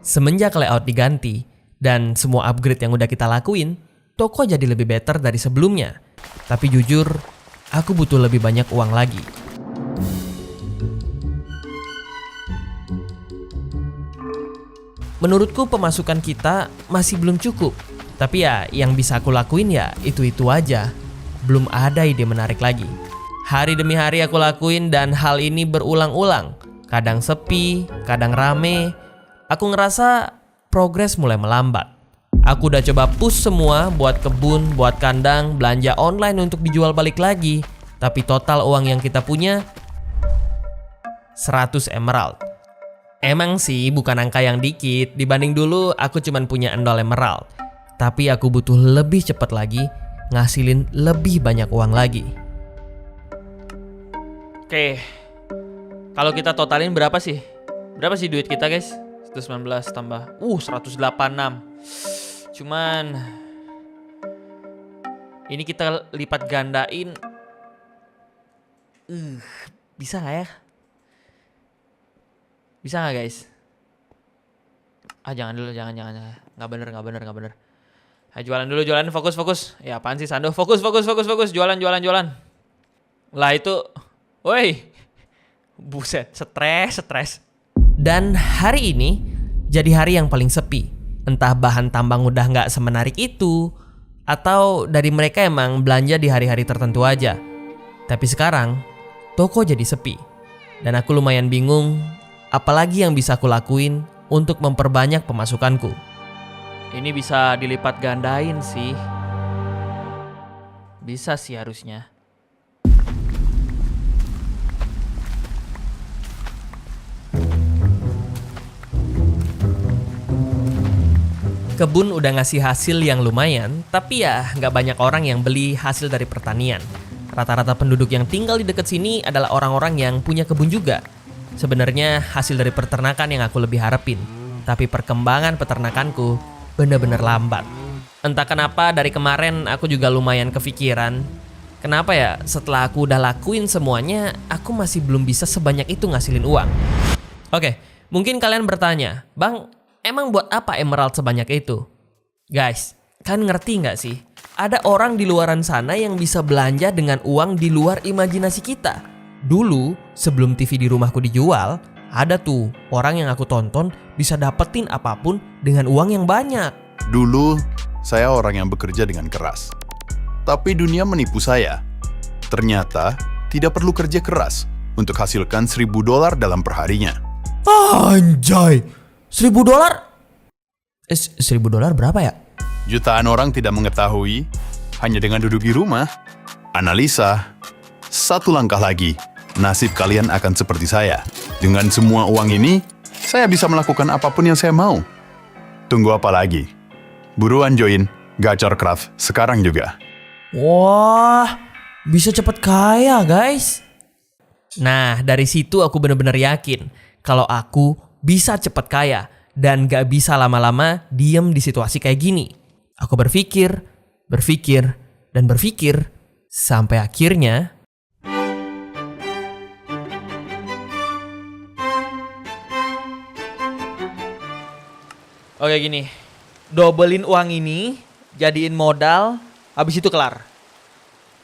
Semenjak layout diganti dan semua upgrade yang udah kita lakuin, toko jadi lebih better dari sebelumnya. Tapi jujur, aku butuh lebih banyak uang lagi. Menurutku pemasukan kita masih belum cukup. Tapi ya, yang bisa aku lakuin ya itu-itu aja. Belum ada ide menarik lagi. Hari demi hari aku lakuin dan hal ini berulang-ulang. Kadang sepi, kadang rame. Aku ngerasa progres mulai melambat. Aku udah coba push semua buat kebun, buat kandang, belanja online untuk dijual balik lagi. Tapi total uang yang kita punya 100 emerald. Emang sih bukan angka yang dikit. Dibanding dulu aku cuman punya 0 emerald. Tapi aku butuh lebih cepat lagi, ngasilin lebih banyak uang lagi. Oke. Kalau kita totalin berapa sih? Berapa sih duit kita guys? 119 tambah 186. Cuman ini kita lipat gandain. Bisa gak ya? Bisa gak guys? Jangan dulu, jangan. Gak bener. Jualan dulu, fokus. Ya apaan sih Sando? Fokus. Jualan. Lah itu, woi. Buset, stres. Dan hari ini jadi hari yang paling sepi. Entah bahan tambang udah gak semenarik itu, atau dari mereka emang belanja di hari-hari tertentu aja. Tapi sekarang, toko jadi sepi. Dan aku lumayan bingung, apalagi yang bisa aku lakuin untuk memperbanyak pemasukanku. Ini bisa dilipat gandain sih. Bisa sih harusnya. Kebun udah ngasih hasil yang lumayan, tapi ya nggak banyak orang yang beli hasil dari pertanian. Rata-rata penduduk yang tinggal di dekat sini adalah orang-orang yang punya kebun juga. Sebenarnya hasil dari peternakan yang aku lebih harapin, tapi perkembangan peternakanku bener-bener lambat. Entah kenapa dari kemarin aku juga lumayan kepikiran, kenapa ya setelah aku udah lakuin semuanya, aku masih belum bisa sebanyak itu ngasilin uang. Oke, mungkin kalian bertanya, Bang, emang buat apa emerald sebanyak itu? Guys, kan ngerti nggak sih? Ada orang di luaran sana yang bisa belanja dengan uang di luar imajinasi kita. Dulu, sebelum TV di rumahku dijual, ada tuh orang yang aku tonton bisa dapetin apapun dengan uang yang banyak. Dulu, saya orang yang bekerja dengan keras. Tapi dunia menipu saya. Ternyata, tidak perlu kerja keras untuk hasilkan $1.000 dalam perharinya. Anjay! $1.000? $1.000 berapa ya? Jutaan orang tidak mengetahui hanya dengan duduk di rumah. Analisa, satu langkah lagi, nasib kalian akan seperti saya. Dengan semua uang ini, saya bisa melakukan apapun yang saya mau. Tunggu apa lagi? Buruan join Gacorcraft sekarang juga. Wah, bisa cepet kaya guys. Nah, dari situ aku benar-benar yakin kalau aku bisa cepet kaya dan gak bisa lama-lama diem di situasi kayak gini. Aku berpikir, dan berpikir, sampai akhirnya... Oke gini, dobelin uang ini, jadiin modal, habis itu kelar.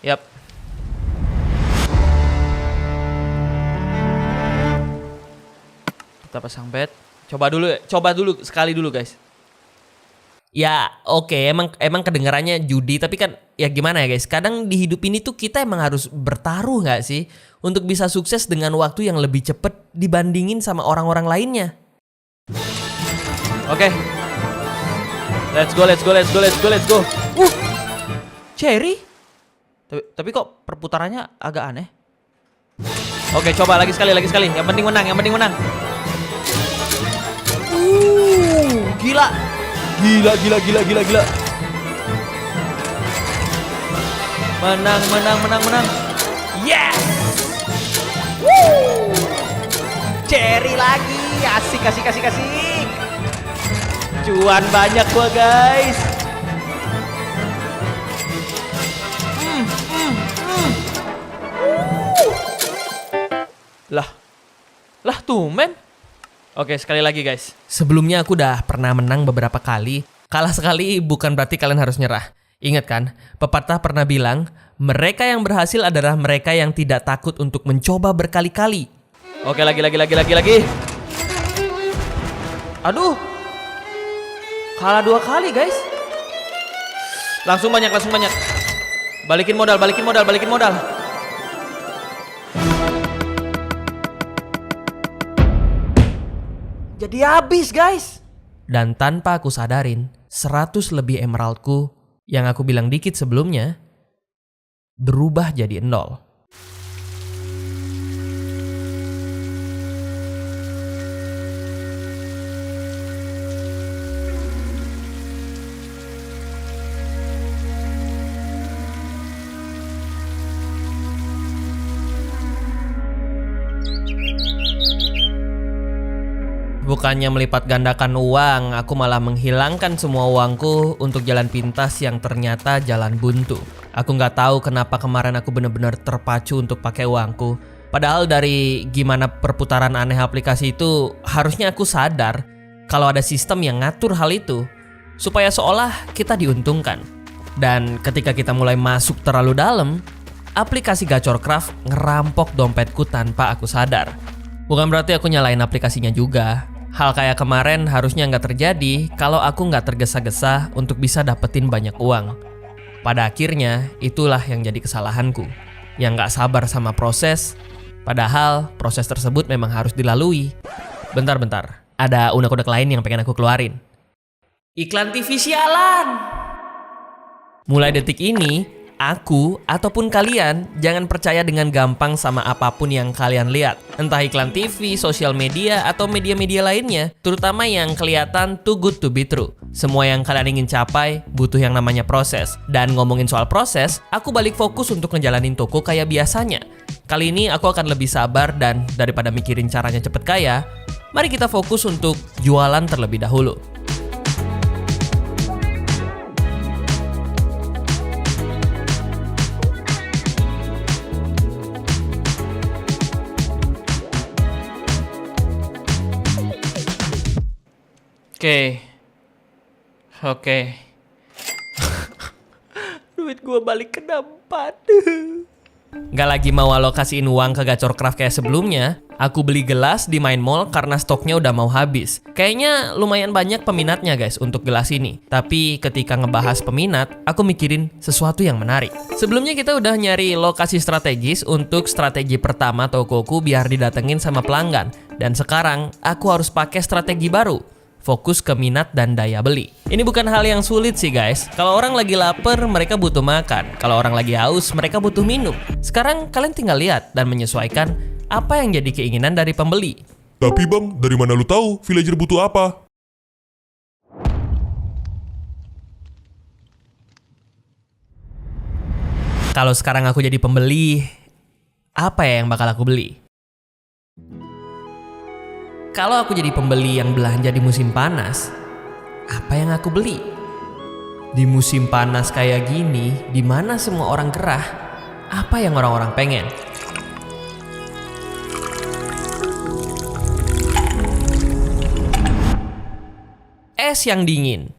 Yap. Kita pasang bet. Coba dulu sekali dulu guys. Ya oke, emang kedengarannya judi, tapi kan ya gimana ya guys, kadang di hidup ini tuh kita emang harus bertaruh gak sih untuk bisa sukses dengan waktu yang lebih cepet dibandingin sama orang-orang lainnya. Oke. Let's go. Cherry? Tapi kok perputarannya agak aneh. Oke, coba lagi sekali. Yang penting menang. Gila. Menang. Yes! Woo! Cherry lagi. Asik. Cuan banyak gua, guys. Lah tuh men. Oke, sekali lagi guys. Sebelumnya aku udah pernah menang beberapa kali. Kalah sekali bukan berarti kalian harus nyerah. Ingat kan, pepatah pernah bilang, mereka yang berhasil adalah mereka yang tidak takut untuk mencoba berkali-kali. Oke, lagi. Aduh. Kalah 2 kali guys. Langsung banyak. Balikin modal. Jadi habis guys. Dan tanpa aku sadarin, 100 lebih emeraldku yang aku bilang dikit sebelumnya berubah jadi 0. Bukannya melipat gandakan uang, aku malah menghilangkan semua uangku untuk jalan pintas yang ternyata jalan buntu. Aku nggak tahu kenapa kemarin aku benar-benar terpacu untuk pakai uangku. Padahal dari gimana perputaran aneh aplikasi itu, harusnya aku sadar kalau ada sistem yang ngatur hal itu, supaya seolah kita diuntungkan. Dan ketika kita mulai masuk terlalu dalam, aplikasi Gacorcraft ngerampok dompetku tanpa aku sadar. Bukan berarti aku nyalain aplikasinya juga. Hal kayak kemarin harusnya nggak terjadi kalau aku nggak tergesa-gesa untuk bisa dapetin banyak uang. Pada akhirnya, itulah yang jadi kesalahanku. Yang nggak sabar sama proses, padahal proses tersebut memang harus dilalui. Bentar, ada unek-unek lain yang pengen aku keluarin. Iklan TV sialan! Mulai detik ini, aku ataupun kalian jangan percaya dengan gampang sama apapun yang kalian lihat. Entah iklan TV, sosial media, atau media-media lainnya, terutama yang kelihatan too good to be true. Semua yang kalian ingin capai butuh yang namanya proses. Dan ngomongin soal proses, aku balik fokus untuk ngejalanin toko kayak biasanya. Kali ini aku akan lebih sabar dan daripada mikirin caranya cepet kaya, mari kita fokus untuk jualan terlebih dahulu. Oke. Duit gue balik ke dapat. Gak lagi mau alokasiin uang ke Gacorcraft kayak sebelumnya. Aku beli gelas di Main Mall karena stoknya udah mau habis. Kayaknya lumayan banyak peminatnya guys untuk gelas ini. Tapi ketika ngebahas peminat, aku mikirin sesuatu yang menarik. Sebelumnya kita udah nyari lokasi strategis untuk strategi pertama tokoku biar didatengin sama pelanggan. Dan sekarang aku harus pakai strategi baru. fokus ke minat dan daya beli. Ini bukan hal yang sulit sih guys. Kalau orang lagi lapar, mereka butuh makan. Kalau orang lagi haus, mereka butuh minum. Sekarang kalian tinggal lihat dan menyesuaikan apa yang jadi keinginan dari pembeli. Tapi bang, dari mana lu tahu villager butuh apa? Kalau sekarang aku jadi pembeli, apa ya yang bakal aku beli? Kalau aku jadi pembeli yang belanja di musim panas, apa yang aku beli? Di musim panas kayak gini, di mana semua orang gerah, apa yang orang-orang pengen? Es yang dingin.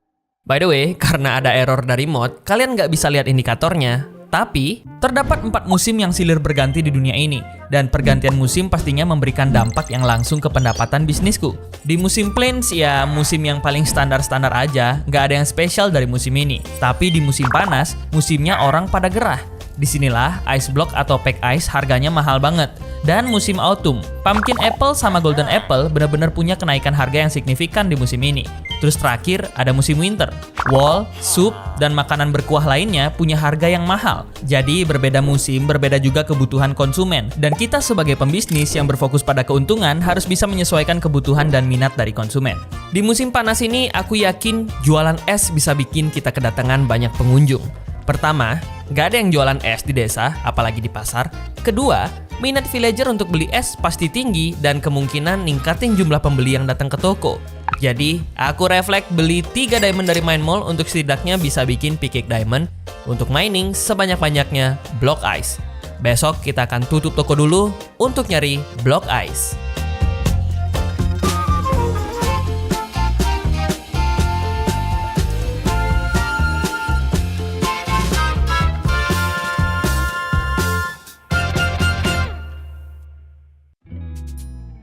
By the way, karena ada error dari mod, kalian nggak bisa lihat indikatornya. Tapi, terdapat 4 musim yang silih berganti di dunia ini, dan pergantian musim pastinya memberikan dampak yang langsung ke pendapatan bisnisku. Di musim plains, ya musim yang paling standar-standar aja, nggak ada yang spesial dari musim ini. Tapi di musim panas, musimnya orang pada gerah. Disinilah ice block atau pack ice harganya mahal banget. Dan musim autumn, pumpkin apple sama golden apple benar-benar punya kenaikan harga yang signifikan di musim ini. Terus terakhir ada musim winter. Wol, sup, dan makanan berkuah lainnya punya harga yang mahal. Jadi berbeda musim, berbeda juga kebutuhan konsumen. Dan kita sebagai pembisnis yang berfokus pada keuntungan harus bisa menyesuaikan kebutuhan dan minat dari konsumen. Di musim panas ini aku yakin jualan es bisa bikin kita kedatangan banyak pengunjung. Pertama, gak ada yang jualan es di desa, apalagi di pasar. Kedua, minat villager untuk beli es pasti tinggi dan kemungkinan ningkatin jumlah pembeli yang datang ke toko. Jadi, aku refleks beli 3 diamond dari Mine Mall untuk setidaknya bisa bikin Pickaxe Diamond untuk mining sebanyak-banyaknya Block Ice. Besok kita akan tutup toko dulu untuk nyari Block Ice.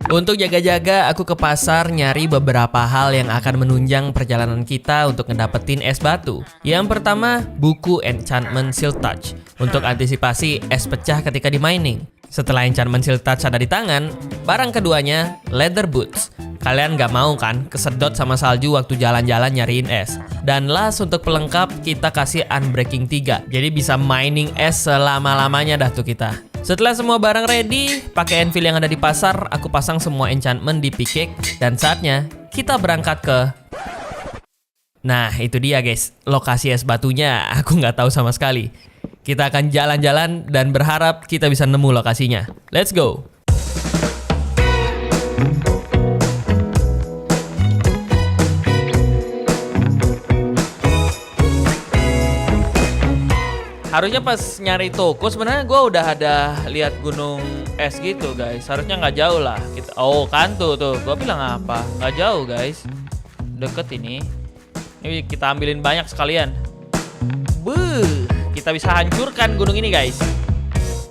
Untuk jaga-jaga, aku ke pasar nyari beberapa hal yang akan menunjang perjalanan kita untuk ngedapetin es batu. Yang pertama, buku Enchantment Seal Touch untuk antisipasi es pecah ketika di mining. Setelah Enchantment Seal Touch ada di tangan, barang keduanya, Leather Boots. Kalian gak mau kan kesedot sama salju waktu jalan-jalan nyariin es. Dan last untuk pelengkap, kita kasih Unbreaking 3. Jadi bisa mining es selama-lamanya dah tuh kita. Setelah semua barang ready, pakai anvil yang ada di pasar, aku pasang semua enchantment di pickaxe dan saatnya kita berangkat ke... Nah, itu dia guys, lokasi es batunya aku nggak tahu sama sekali. Kita akan jalan-jalan dan berharap kita bisa nemu lokasinya. Let's go! Harusnya pas nyari toko sebenarnya gue udah ada lihat gunung es gitu guys. Harusnya nggak jauh lah. Oh kan tuh gue bilang apa? Nggak jauh guys. Deket ini. Ini kita ambilin banyak sekalian. Kita bisa hancurkan gunung ini guys.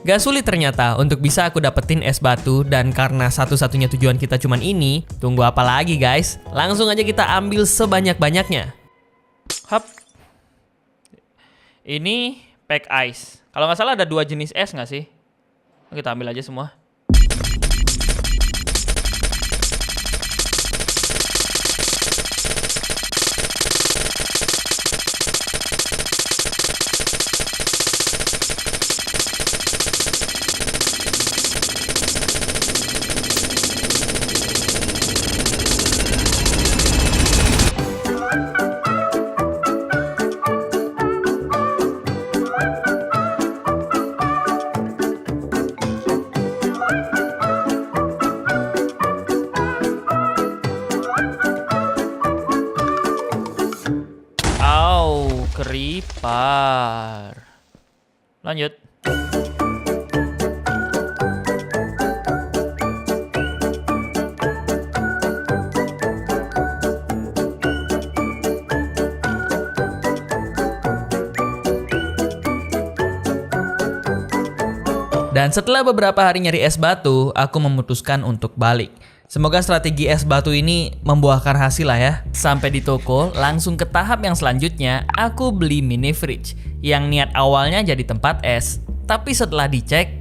Gak sulit ternyata untuk bisa aku dapetin es batu. Dan karena satu-satunya tujuan kita cuman ini, tunggu apa lagi guys? Langsung aja kita ambil sebanyak-banyaknya. Hap. Ini pack ice. Kalau nggak salah ada 2 jenis es nggak sih? Kita ambil aja semua. Keripar. Lanjut. Dan setelah beberapa hari nyari es batu, aku memutuskan untuk balik. Semoga strategi es batu ini membuahkan hasil lah ya. Sampai di toko, langsung ke tahap yang selanjutnya, aku beli mini fridge. Yang niat awalnya jadi tempat es. Tapi setelah dicek,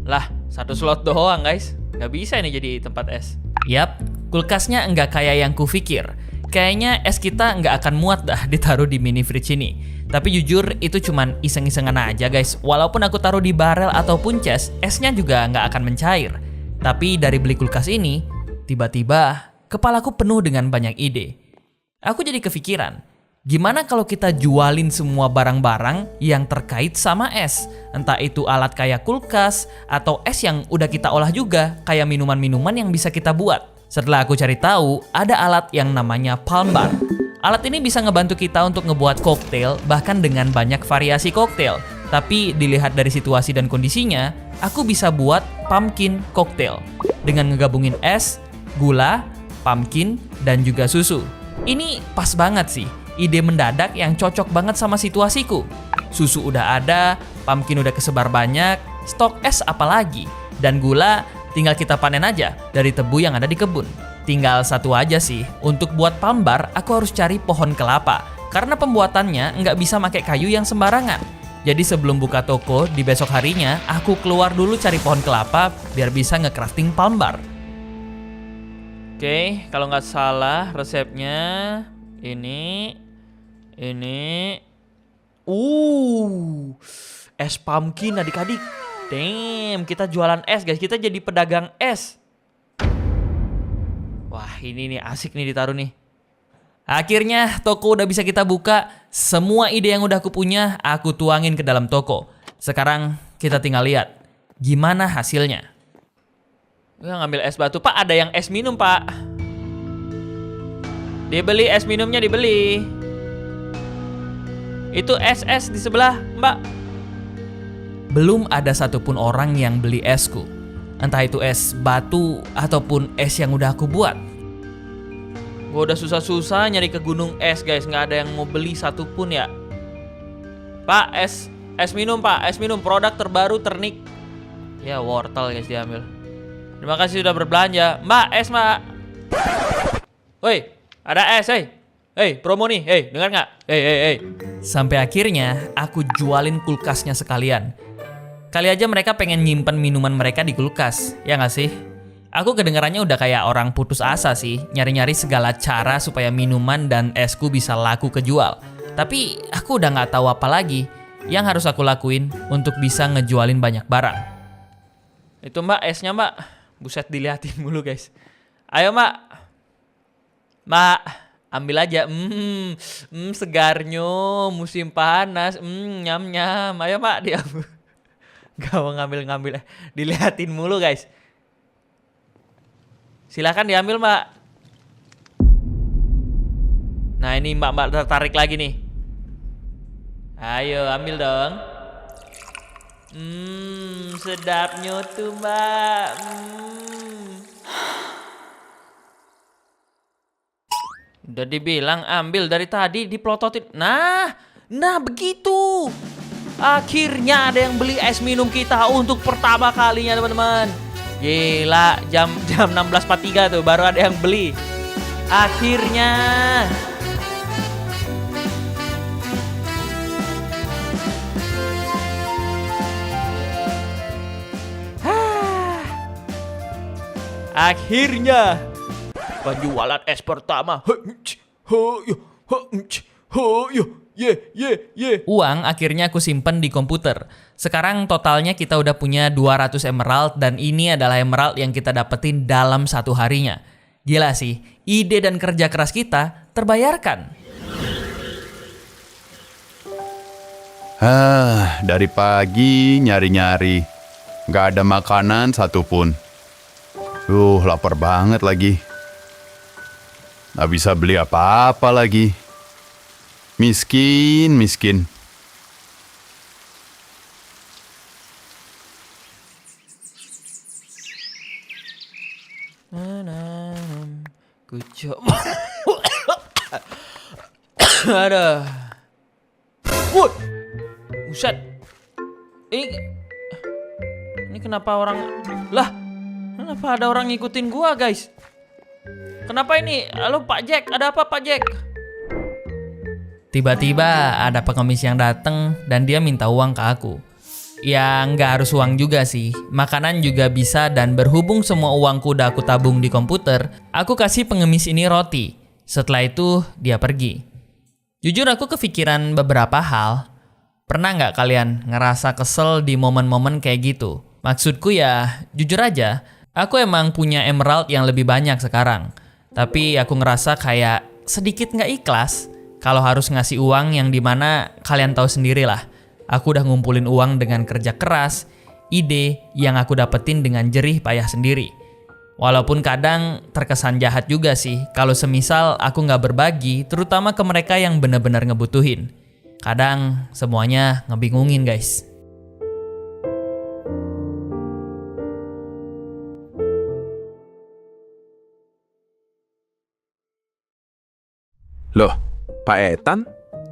lah 1 slot doang guys. Gak bisa ini jadi tempat es. Yap, Kulkasnya nggak kayak yang kupikir. Kayaknya es kita nggak akan muat dah ditaruh di mini fridge ini. Tapi jujur itu cuman iseng-isengan aja guys. Walaupun aku taruh di barel ataupun chest, esnya juga nggak akan mencair. Tapi dari beli kulkas ini, tiba-tiba kepalaku penuh dengan banyak ide. Aku jadi kepikiran, gimana kalau kita jualin semua barang-barang yang terkait sama es? Entah itu alat kayak kulkas, atau es yang udah kita olah juga, kayak minuman-minuman yang bisa kita buat. Setelah aku cari tahu, ada alat yang namanya Palm Bar. Alat ini bisa ngebantu kita untuk ngebuat koktail, bahkan dengan banyak variasi koktail. Tapi dilihat dari situasi dan kondisinya, aku bisa buat pumpkin koktail dengan ngegabungin es, gula, pumpkin, dan juga susu. Ini pas banget sih, ide mendadak yang cocok banget sama situasiku. Susu udah ada, pumpkin udah kesebar banyak, stok es apalagi, dan gula tinggal kita panen aja dari tebu yang ada di kebun. Tinggal satu aja sih, untuk buat palm bar aku harus cari pohon kelapa, karena pembuatannya nggak bisa pakai kayu yang sembarangan. Jadi sebelum buka toko di besok harinya, aku keluar dulu cari pohon kelapa biar bisa nge-crafting palm bar. Oke, kalau nggak salah resepnya ini. Es pumpkin adik-adik. Damn, kita jualan es guys, kita jadi pedagang es. Wah, ini nih asik nih ditaruh nih. Akhirnya toko udah bisa kita buka. Semua ide yang udah aku punya, aku tuangin ke dalam toko. Sekarang kita tinggal lihat gimana hasilnya. Gue ngambil es batu. Pak, ada yang es minum, Pak. Dibeli es minumnya, dibeli. Itu es di sebelah, Mbak. Belum ada satupun orang yang beli esku. Entah itu es batu ataupun es yang udah aku buat. Gue udah susah-susah nyari ke gunung es guys, nggak ada yang mau beli satupun ya. Pak, es minum Pak, es minum produk terbaru Ternik. Ya wortel guys diambil. Terima kasih sudah berbelanja. Mbak, es Mbak. Woi, ada es Hei, promo nih. Hei, dengar nggak? Hei. Sampai akhirnya aku jualin kulkasnya sekalian. Kali aja mereka pengen nyimpen minuman mereka di kulkas, ya nggak sih? Aku kedengarannya udah kayak orang putus asa sih, nyari-nyari segala cara supaya minuman dan esku bisa laku kejual. Tapi aku udah nggak tahu apa lagi yang harus aku lakuin untuk bisa ngejualin banyak barang. Itu Mbak, esnya Mbak. Buset, diliatin mulu guys. Ayo Mbak. Mbak, ambil aja. Segarnya, musim panas. Nyam. Ayo Mbak, diambil. Gak mau ngambil. Diliatin mulu guys. Silakan diambil Mbak. Nah ini Mbak tertarik lagi nih. Ayo ambil dong. Sedapnya tuh Mbak. Udah dibilang ambil dari tadi, dipelototin. Nah begitu. Akhirnya ada yang beli es minum kita untuk pertama kalinya teman-teman. Gila, jam 16.43 tuh baru ada yang beli. Akhirnya. Akhirnya penjualan es pertama. Uang akhirnya aku simpen di komputer. Sekarang totalnya kita udah punya 200 emerald dan ini adalah emerald yang kita dapetin dalam satu harinya. Gila sih, ide dan kerja keras kita terbayarkan. Dari pagi nyari-nyari. Gak ada makanan satupun. Lapar banget lagi. Gak bisa beli apa-apa lagi. Miskin. Ku coba. Aduh. Buset. Ini kenapa orang... Lah, kenapa ada orang ngikutin gua guys? Kenapa ini? Halo Pak Jack, ada apa Pak Jack? Tiba-tiba ada pengemis yang datang dan dia minta uang ke aku. Ya nggak harus uang juga sih, makanan juga bisa dan berhubung semua uangku udah aku tabung di komputer, aku kasih pengemis ini roti. Setelah itu dia pergi. Jujur aku kepikiran beberapa hal. Pernah nggak kalian ngerasa kesel di momen-momen kayak gitu? Maksudku ya, jujur aja, aku emang punya emerald yang lebih banyak sekarang. Tapi aku ngerasa kayak sedikit nggak ikhlas kalau harus ngasih uang yang dimana kalian tahu sendiri lah. Aku udah ngumpulin uang dengan kerja keras, ide yang aku dapetin dengan jerih payah sendiri. Walaupun kadang terkesan jahat juga sih kalau semisal aku nggak berbagi, terutama ke mereka yang benar-benar ngebutuhin. Kadang semuanya ngebingungin guys. Loh, Pak Ethan?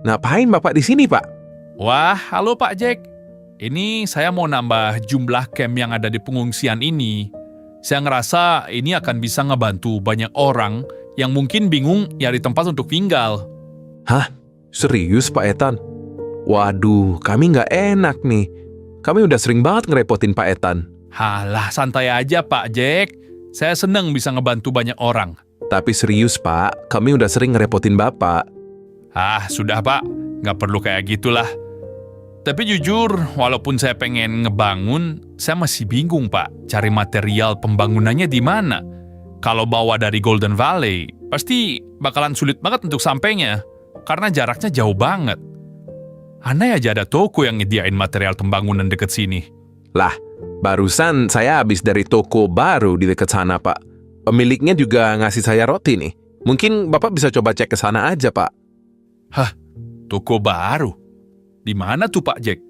Ngapain Bapak di sini, Pak? Wah, halo Pak Jack. Ini saya mau nambah jumlah camp yang ada di pengungsian ini. Saya ngerasa ini akan bisa ngebantu banyak orang yang mungkin bingung nyari tempat untuk tinggal. Hah? Serius Pak Ethan? Waduh, kami nggak enak nih. Kami udah sering banget ngerepotin Pak Ethan. Halah, santai aja Pak Jack. Saya seneng bisa ngebantu banyak orang. Tapi serius Pak, kami udah sering ngerepotin Bapak. Ah, sudah Pak. Nggak perlu kayak gitulah. Tapi jujur, walaupun saya pengen ngebangun, saya masih bingung Pak, cari material pembangunannya di mana. Kalau bawa dari Golden Valley, pasti bakalan sulit banget untuk sampainya, karena jaraknya jauh banget. Aneh aja ada toko yang nyediain material pembangunan deket sini. Lah, barusan saya habis dari toko baru di dekat sana Pak. Pemiliknya juga ngasih saya roti nih. Mungkin Bapak bisa coba cek ke sana aja Pak. Hah? Toko baru? Di mana tuh Pak Jack?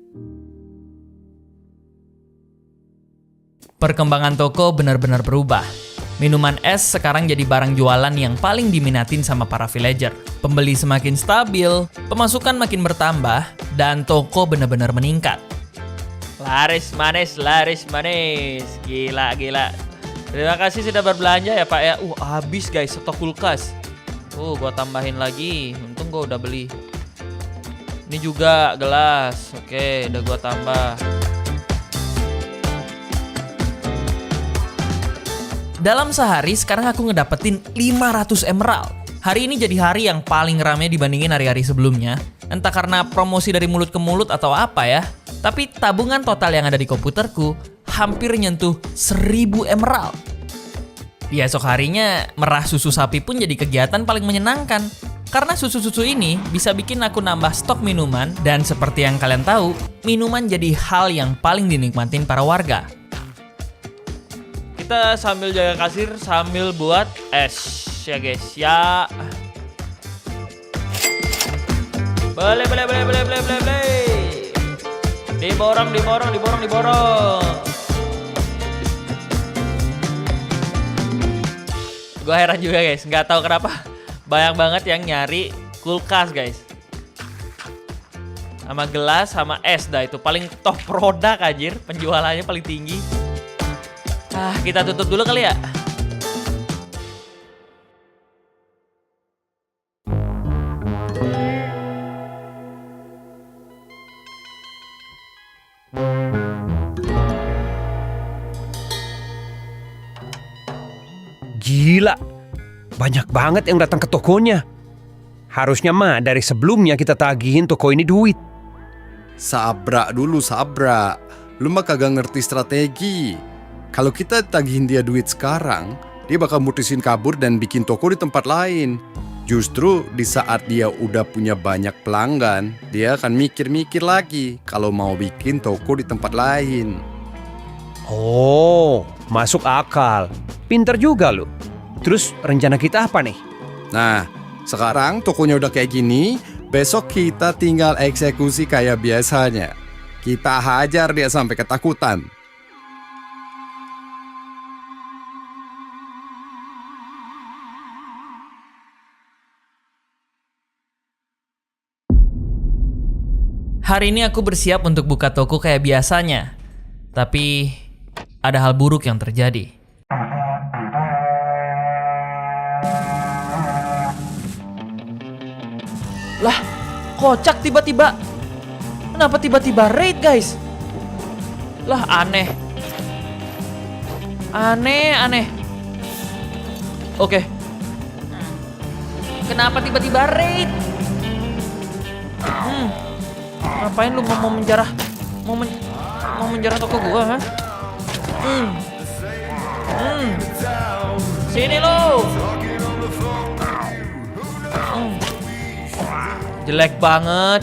Perkembangan toko benar-benar berubah. Minuman es sekarang jadi barang jualan yang paling diminatin sama para villager. Pembeli semakin stabil, pemasukan makin bertambah, dan toko benar-benar meningkat. Laris manis, laris manis. Gila, gila. Terima kasih sudah berbelanja ya Pak ya. Habis guys stok kulkas. Gua tambahin lagi. Untung gua udah beli. Ini juga gelas. Oke, udah gua tambah. Dalam sehari sekarang aku ngedapetin 500 emerald. Hari ini jadi hari yang paling rame dibandingin hari-hari sebelumnya. Entah karena promosi dari mulut ke mulut atau apa ya. Tapi tabungan total yang ada di komputerku hampir nyentuh 1000 emerald. Di esok harinya, merah susu sapi pun jadi kegiatan paling menyenangkan. Karena susu-susu ini bisa bikin aku nambah stok minuman, dan seperti yang kalian tahu, minuman jadi hal yang paling dinikmatin para warga. Kita sambil jaga kasir, sambil buat es ya guys, ya. Boleh. Diborong. Gue heran juga guys, nggak tahu kenapa banyak banget yang nyari kulkas guys. Sama gelas, sama es dah itu paling top produk anjir, penjualannya paling tinggi. Kita tutup dulu kali ya. Gila, banyak banget yang datang ke tokonya. Harusnya mah dari sebelumnya kita tagihin toko ini duit. Sabrak dulu, sabrak. Lu mah kagak ngerti strategi. Kalau kita tagihin dia duit sekarang, dia bakal mutusin kabur dan bikin toko di tempat lain. Justru di saat dia udah punya banyak pelanggan, dia akan mikir-mikir lagi kalau mau bikin toko di tempat lain. Oh, masuk akal. Pinter juga lu. Terus rencana kita apa nih? Nah, sekarang tokonya udah kayak gini, besok kita tinggal eksekusi kayak biasanya. Kita hajar dia sampai ketakutan. Hari ini aku bersiap untuk buka toko kayak biasanya. Tapi ada hal buruk yang terjadi. Lah, kocak tiba-tiba. Kenapa tiba-tiba raid guys? Lah aneh. Aneh. Oke. Kenapa tiba-tiba raid? Ngapain lu mau menjarah? Mau menjarah toko gua, ha? Sini lu. Jelek banget.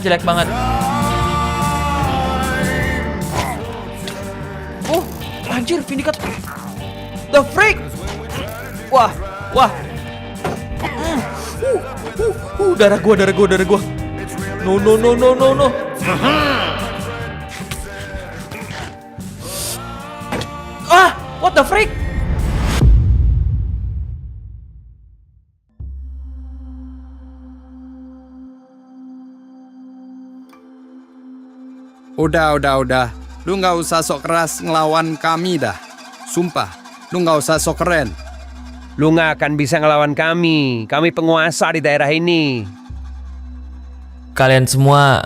Oh, anjir, Vindicat. The freak. Wah. Darah gua. No. What the freak? Udah. Lu nggak usah sok keras ngelawan kami dah. Sumpah, lu nggak usah sok keren. Lu nggak akan bisa ngelawan kami. Kami penguasa di daerah ini. Kalian semua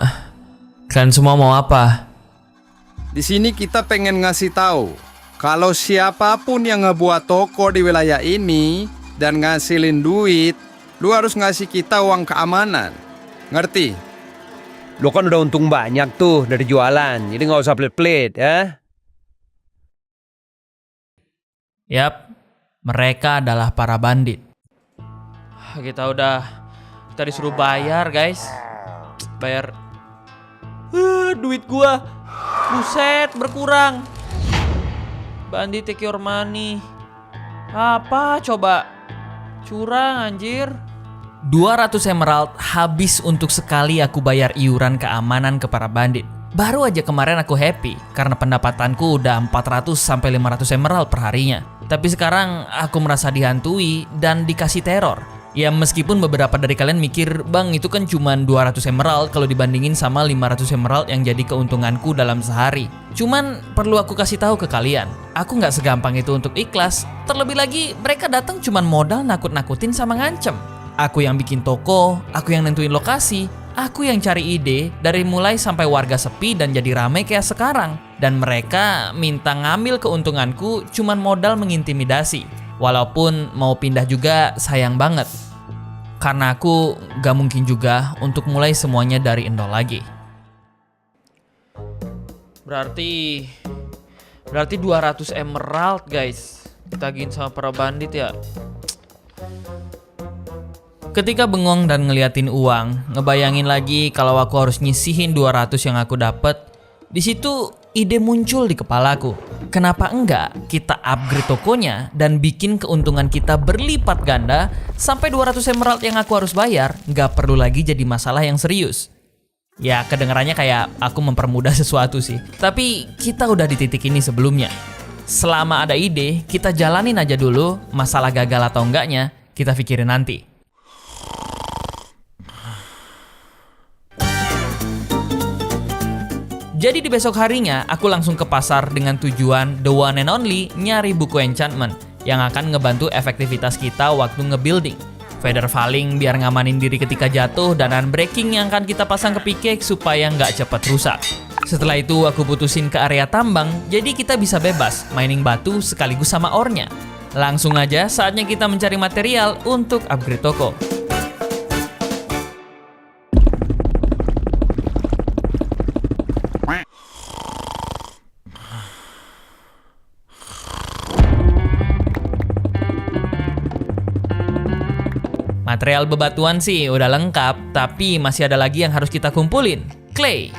mau apa? Di sini kita pengen ngasih tahu kalau siapapun yang ngebuat toko di wilayah ini dan ngasilin duit, lu harus ngasih kita uang keamanan. Ngerti? Lu kan udah untung banyak tuh dari jualan, jadi nggak usah pelit-pelit, ya? Yap, mereka adalah para bandit. Kita disuruh bayar, guys. Bayar. Duit gua. Buset, berkurang. Bandit take your money. Apa coba? Curang anjir. 200 emerald habis untuk sekali aku bayar iuran keamanan ke para bandit. Baru aja kemarin aku happy karena pendapatanku udah 400 sampai 500 emerald per harinya. Tapi sekarang aku merasa dihantui dan dikasih teror. Ya meskipun beberapa dari kalian mikir, "Bang, itu kan cuma 200 emerald kalau dibandingin sama 500 emerald yang jadi keuntunganku dalam sehari." Cuman perlu aku kasih tahu ke kalian, aku nggak segampang itu untuk ikhlas. Terlebih lagi mereka datang cuman modal nakut-nakutin sama ngancem. Aku yang bikin toko, aku yang nentuin lokasi, aku yang cari ide dari mulai sampai warga sepi dan jadi ramai kayak sekarang. Dan mereka minta ngambil keuntunganku cuman modal mengintimidasi. Walaupun mau pindah juga sayang banget. Karena aku gak mungkin juga untuk mulai semuanya dari nol lagi. Berarti 200 emerald guys ditagihin sama para bandit ya. Ketika bengong dan ngeliatin uang, ngebayangin lagi kalau aku harus nyisihin 200 yang aku dapet, di situ ide muncul di kepalaku. Kenapa enggak kita upgrade tokonya dan bikin keuntungan kita berlipat ganda sampai 200 emerald yang aku harus bayar nggak perlu lagi jadi masalah yang serius. Ya kedengarannya kayak aku mempermudah sesuatu sih. Tapi kita udah di titik ini sebelumnya. Selama ada ide, kita jalanin aja dulu. Masalah gagal atau enggaknya, kita pikirin nanti. Jadi di besok harinya, aku langsung ke pasar dengan tujuan the one and only nyari buku enchantment yang akan ngebantu efektivitas kita waktu nge-building. Feather falling biar ngamanin diri ketika jatuh dan unbreaking yang akan kita pasang ke pickaxe supaya nggak cepat rusak. Setelah itu aku putusin ke area tambang, jadi kita bisa bebas mining batu sekaligus sama ore-nya. Langsung aja saatnya kita mencari material untuk upgrade toko. Material bebatuan sih udah lengkap, tapi masih ada lagi yang harus kita kumpulin. Clay.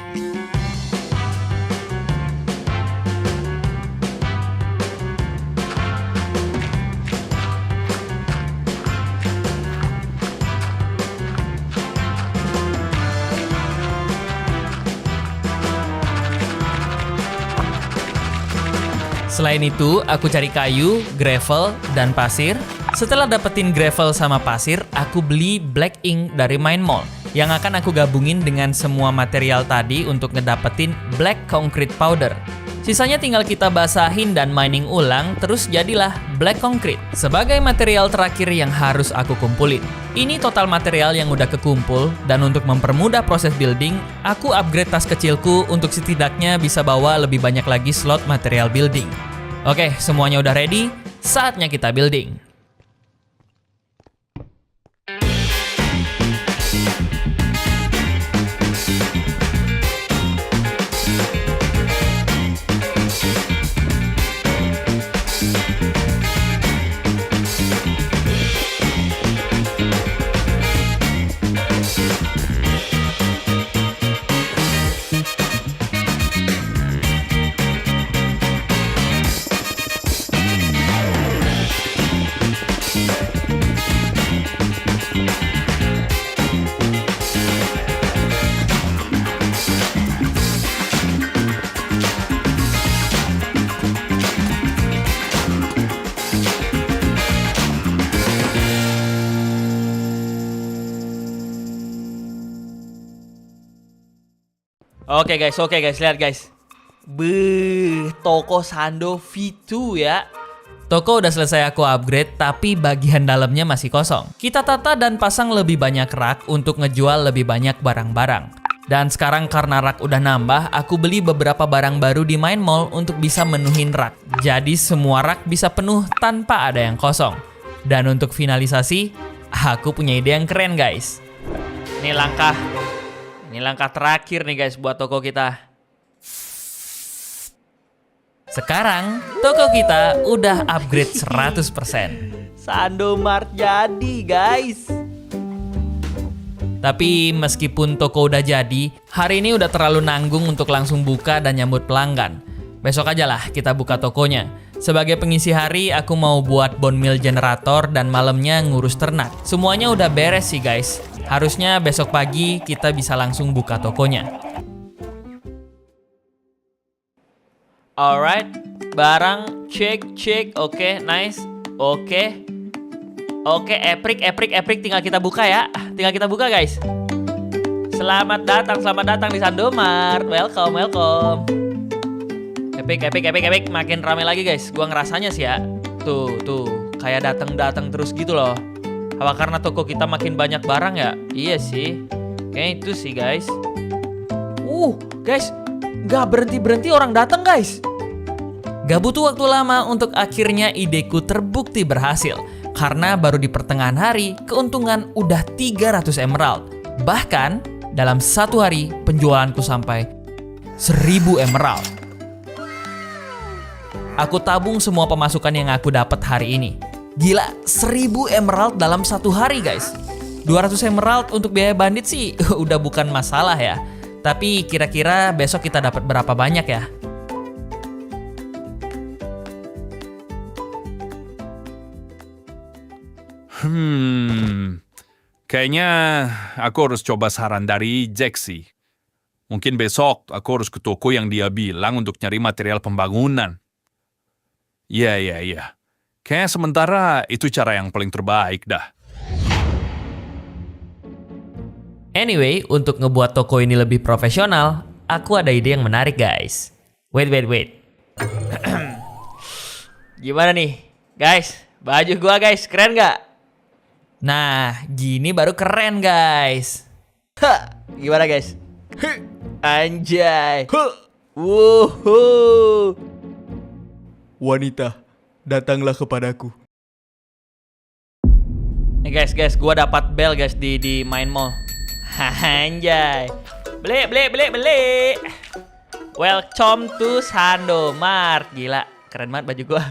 Selain itu, aku cari kayu, gravel, dan pasir. Setelah dapetin gravel sama pasir, aku beli black ink dari Mine Mall yang akan aku gabungin dengan semua material tadi untuk ngedapetin black concrete powder. Sisanya tinggal kita basahin dan mining ulang, terus jadilah black concrete. Sebagai material terakhir yang harus aku kumpulin. Ini total material yang udah kekumpul, dan untuk mempermudah proses building, aku upgrade tas kecilku untuk setidaknya bisa bawa lebih banyak lagi slot material building. Oke, semuanya udah ready, saatnya kita building. Oke guys, lihat guys. Toko Sando V2 ya. Toko udah selesai aku upgrade, tapi bagian dalamnya masih kosong. Kita tata dan pasang lebih banyak rak untuk ngejual lebih banyak barang-barang. Dan sekarang karena rak udah nambah, aku beli beberapa barang baru di Main Mall untuk bisa menuhin rak. Jadi semua rak bisa penuh tanpa ada yang kosong. Dan untuk finalisasi, aku punya ide yang keren guys. Ini langkah terakhir nih guys buat toko kita. Sekarang toko kita udah upgrade 100%. Sandomart jadi guys. Tapi meskipun toko udah jadi, hari ini udah terlalu nanggung untuk langsung buka dan nyambut pelanggan. Besok aja lah kita buka tokonya. Sebagai pengisi hari, aku mau buat bone meal generator dan malamnya ngurus ternak. Semuanya udah beres sih guys. Harusnya besok pagi kita bisa langsung buka tokonya. Alright, barang cek, oke, nice, oke, epic, tinggal kita buka ya, guys. Selamat datang di Sandomart, welcome. Epic, makin rame lagi guys, gua ngerasanya sih ya, tuh, kayak datang terus gitu loh. Apa karena toko kita makin banyak barang ya? Iya sih. Kayaknya itu sih guys. Guys, gak berhenti orang datang guys. Gak butuh waktu lama untuk akhirnya ideku terbukti berhasil. Karena baru di pertengahan hari, keuntungan udah 300 emerald. Bahkan, dalam satu hari penjualanku sampai 1000 emerald. Aku tabung semua pemasukan yang aku dapat hari ini. Gila, 1000 emerald dalam satu hari guys. 200 emerald untuk biaya bandit sih udah bukan masalah ya. Tapi kira-kira besok kita dapat berapa banyak ya? Kayaknya aku harus coba saran dari Jack sih. Mungkin besok aku harus ke toko yang dia bilang untuk nyari material pembangunan. Iya. Kayaknya sementara itu cara yang paling terbaik dah. Anyway, untuk ngebuat toko ini lebih profesional, aku ada ide yang menarik guys. Wait. Gimana nih? Guys, baju gua guys, keren gak? Nah, gini baru keren guys. Gimana guys? Anjay. Wuhu. Wanita, datanglah kepadaku. Nih guys, gua dapat bel guys di Main Mall. Anjay. Beli. Welcome to Sandomart. Gila, keren banget baju gua.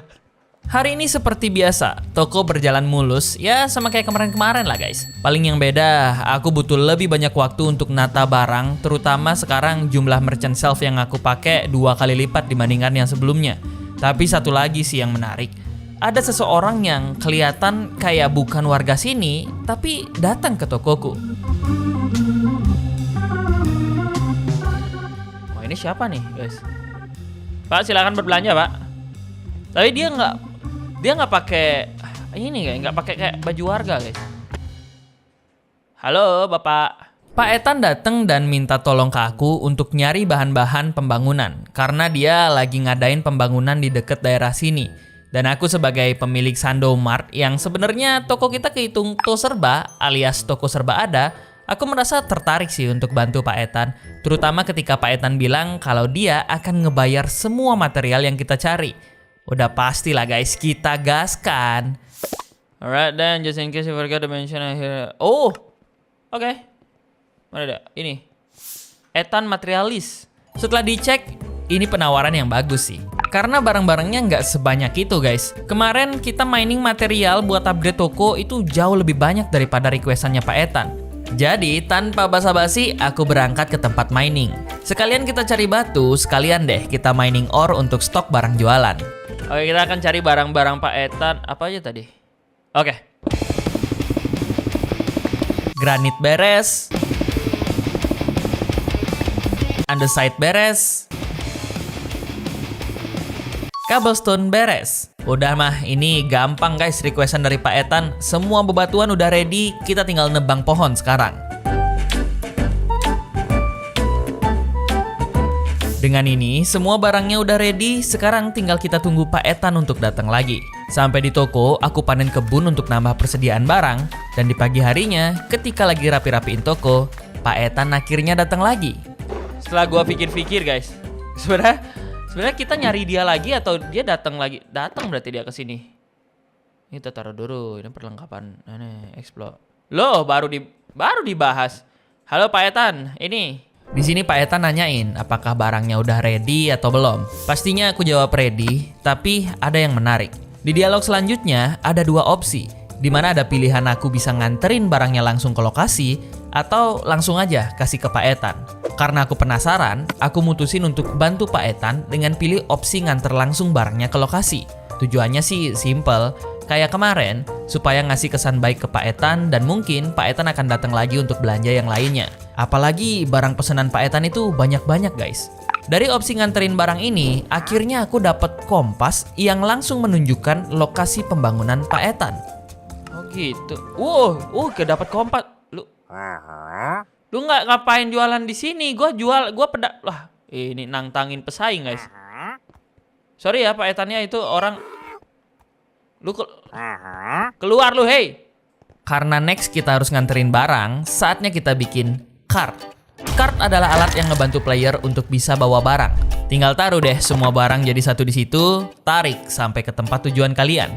Hari ini seperti biasa, toko berjalan mulus, ya sama kayak kemarin-kemarin lah guys. Paling yang beda, aku butuh lebih banyak waktu untuk nata barang, terutama sekarang jumlah merchant shelf yang aku pakai 2 kali lipat dibandingkan yang sebelumnya. Tapi satu lagi sih yang menarik, ada seseorang yang kelihatan kayak bukan warga sini, tapi datang ke tokoku. Wah, ini siapa nih guys? Pak, silakan berbelanja pak. Tapi dia nggak pakai ini, nggak pakai kayak baju warga guys. Halo bapak. Pak Etan datang dan minta tolong ke aku untuk nyari bahan-bahan pembangunan karena dia lagi ngadain pembangunan di dekat daerah sini. Dan aku sebagai pemilik Sandomart yang sebenarnya toko kita kehitung toko serba alias toko serba ada, aku merasa tertarik sih untuk bantu Pak Etan, terutama ketika Pak Etan bilang kalau dia akan ngebayar semua material yang kita cari. Udah pastilah guys, kita gaskan. Alright then, just in case you forgot to mention here. Oh, oke. Mana ada? Ini. Etan Materialis. Setelah dicek, ini penawaran yang bagus sih. Karena barang-barangnya nggak sebanyak itu guys. Kemarin kita mining material buat upgrade toko itu jauh lebih banyak daripada requestannya Pak Etan. Jadi tanpa basa-basi, aku berangkat ke tempat mining. Sekalian kita cari batu, sekalian deh kita mining ore untuk stok barang jualan. Oke, kita akan cari barang-barang Pak Etan. Apa aja tadi? Oke. Granit beres. Andesite beres. Cobblestone beres. Udah mah, ini gampang guys requestan dari Pak Etan. Semua bebatuan udah ready, kita tinggal nebang pohon sekarang. Dengan ini, semua barangnya udah ready, sekarang tinggal kita tunggu Pak Etan untuk datang lagi. Sampai di toko, aku panen kebun untuk nambah persediaan barang. Dan di pagi harinya, ketika lagi rapi-rapiin toko, Pak Etan akhirnya datang lagi. Setelah gua pikir-pikir guys, sebenarnya kita nyari dia lagi atau dia datang lagi? Datang berarti dia ke sini. Ini kita taruh dulu, ini perlengkapan. Ini explore. Loh, baru dibahas. Halo Pak Etan, ini. Di sini Pak Etan nanyain apakah barangnya udah ready atau belum. Pastinya aku jawab ready, tapi ada yang menarik. Di dialog selanjutnya ada dua opsi, di mana ada pilihan aku bisa nganterin barangnya langsung ke lokasi atau langsung aja kasih ke Pak Etan. Karena aku penasaran, aku mutusin untuk bantu Pak Etan dengan pilih opsi nganter langsung barangnya ke lokasi. Tujuannya sih simple, kayak kemarin, supaya ngasih kesan baik ke Pak Etan dan mungkin Pak Etan akan datang lagi untuk belanja yang lainnya. Apalagi barang pesanan Pak Etan itu banyak-banyak guys. Dari opsi nganterin barang ini, akhirnya aku dapat kompas yang langsung menunjukkan lokasi pembangunan Pak Etan. Oh gitu. Dapat kompas. Lu nggak ngapain jualan di sini? Gua pedak. Lah, ini nantangin pesaing guys. Sorry ya Pak Etannya itu orang. Lu keluar lu, hey. Karena next kita harus nganterin barang, saatnya kita bikin cart. Cart adalah alat yang ngebantu player untuk bisa bawa barang. Tinggal taruh deh semua barang jadi satu di situ, tarik sampai ke tempat tujuan kalian.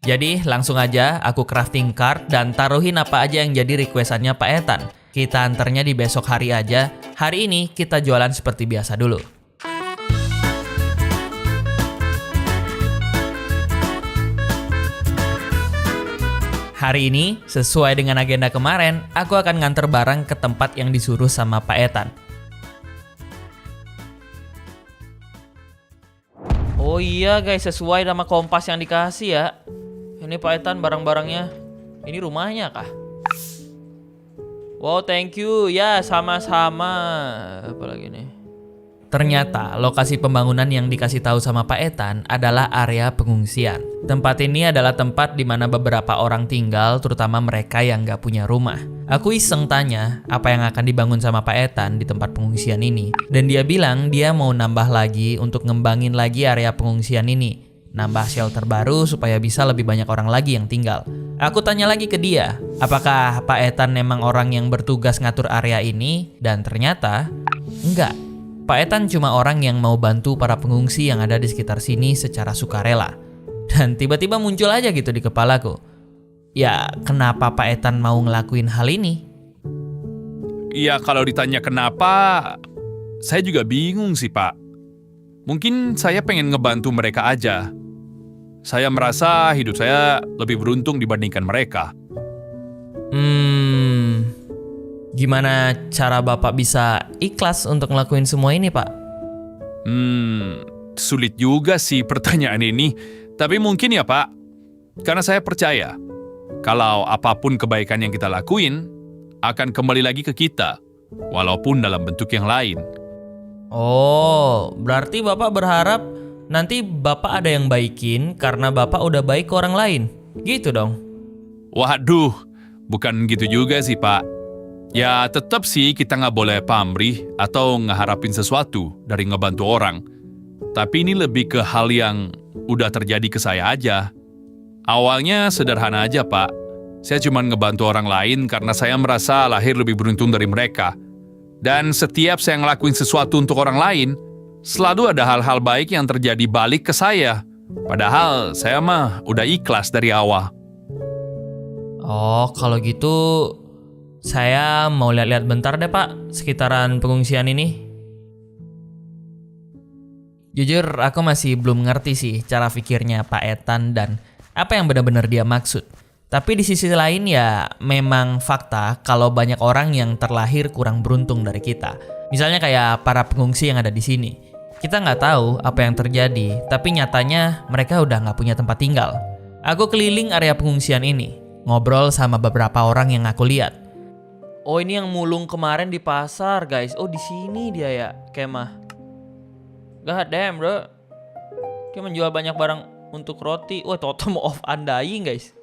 Jadi langsung aja aku crafting cart dan taruhin apa aja yang jadi requestannya Pak Etan. Kita anternya di besok hari aja. Hari ini kita jualan seperti biasa dulu. Hari ini, sesuai dengan agenda kemarin, aku akan nganter barang ke tempat yang disuruh sama Pak Etan. Oh iya guys, sesuai nama kompas yang dikasih ya. Ini Pak Etan barang-barangnya. Ini rumahnya kah? Wow, thank you. Ya, sama-sama. Apalagi nih? Ternyata lokasi pembangunan yang dikasih tahu sama Pak Etan adalah area pengungsian. Tempat ini adalah tempat di mana beberapa orang tinggal, terutama mereka yang nggak punya rumah. Aku iseng tanya apa yang akan dibangun sama Pak Etan di tempat pengungsian ini. Dan dia bilang dia mau nambah lagi untuk ngembangin lagi area pengungsian ini. Nambah shelter baru supaya bisa lebih banyak orang lagi yang tinggal. Aku tanya lagi ke dia, apakah Pak Etan memang orang yang bertugas ngatur area ini? Dan ternyata, enggak. Pak Etan cuma orang yang mau bantu para pengungsi yang ada di sekitar sini secara sukarela. Dan tiba-tiba muncul aja gitu di kepalaku. Ya, kenapa Pak Etan mau ngelakuin hal ini? Ya, kalau ditanya kenapa, saya juga bingung sih, Pak. Mungkin saya pengen ngebantu mereka aja. Saya merasa hidup saya lebih beruntung dibandingkan mereka. Gimana cara Bapak bisa ikhlas untuk ngelakuin semua ini, Pak? Sulit juga sih pertanyaan ini. Tapi mungkin ya, Pak. Karena saya percaya, kalau apapun kebaikan yang kita lakuin, akan kembali lagi ke kita, walaupun dalam bentuk yang lain. Oh, berarti Bapak berharap nanti Bapak ada yang baikin karena Bapak udah baik ke orang lain. Gitu dong. Waduh, bukan gitu juga sih, Pak. Ya tetap sih kita nggak boleh pamrih atau ngeharapin sesuatu dari ngebantu orang. Tapi ini lebih ke hal yang udah terjadi ke saya aja. Awalnya sederhana aja, Pak. Saya cuma ngebantu orang lain karena saya merasa lahir lebih beruntung dari mereka. Dan setiap saya ngelakuin sesuatu untuk orang lain, selalu ada hal-hal baik yang terjadi balik ke saya. Padahal saya mah udah ikhlas dari awal. Oh, kalau gitu saya mau lihat-lihat bentar deh Pak, sekitaran pengungsian ini. Jujur, aku masih belum ngerti sih cara pikirnya Pak Ethan dan apa yang benar-benar dia maksud. Tapi di sisi lain ya memang fakta kalau banyak orang yang terlahir kurang beruntung dari kita. Misalnya kayak para pengungsi yang ada di sini. Kita nggak tahu apa yang terjadi, tapi nyatanya mereka udah nggak punya tempat tinggal. Aku keliling area pengungsian ini, ngobrol sama beberapa orang yang aku lihat. Oh, ini yang mulung kemarin di pasar, guys. Oh, di sini dia ya, kemah. God damn, bro. Dia menjual banyak barang untuk roti. Wah, total mau off andaing, guys.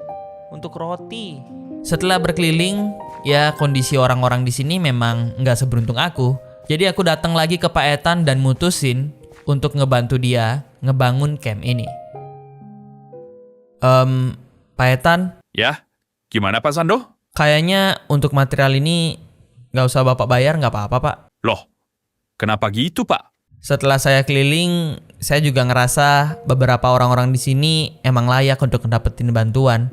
Untuk roti. Setelah berkeliling, ya kondisi orang-orang di sini memang nggak seberuntung aku. Jadi aku datang lagi ke Pak Ethan dan mutusin untuk ngebantu dia ngebangun camp ini. Pak Ethan? Ya, gimana Pak Sando? Kayaknya untuk material ini nggak usah Bapak bayar, nggak apa-apa Pak. Loh, kenapa gitu Pak? Setelah saya keliling, saya juga ngerasa beberapa orang-orang di sini emang layak untuk dapetin bantuan.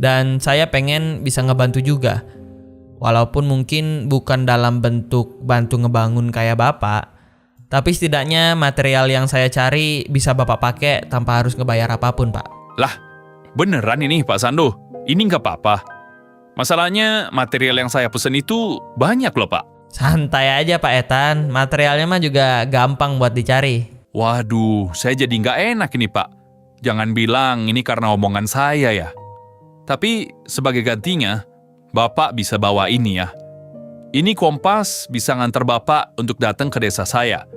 Dan saya pengen bisa ngebantu juga. Walaupun mungkin bukan dalam bentuk bantu ngebangun kayak Bapak, tapi setidaknya material yang saya cari bisa Bapak pakai tanpa harus ngebayar apapun Pak. Lah, beneran ini Pak Sando? Ini nggak apa-apa. Masalahnya material yang saya pesen itu banyak loh Pak. Santai aja Pak Ethan, materialnya mah juga gampang buat dicari. Waduh, saya jadi nggak enak ini Pak. Jangan bilang ini karena omongan saya ya. Tapi sebagai gantinya, Bapak bisa bawa ini ya. Ini kompas bisa nganter Bapak untuk datang ke desa saya.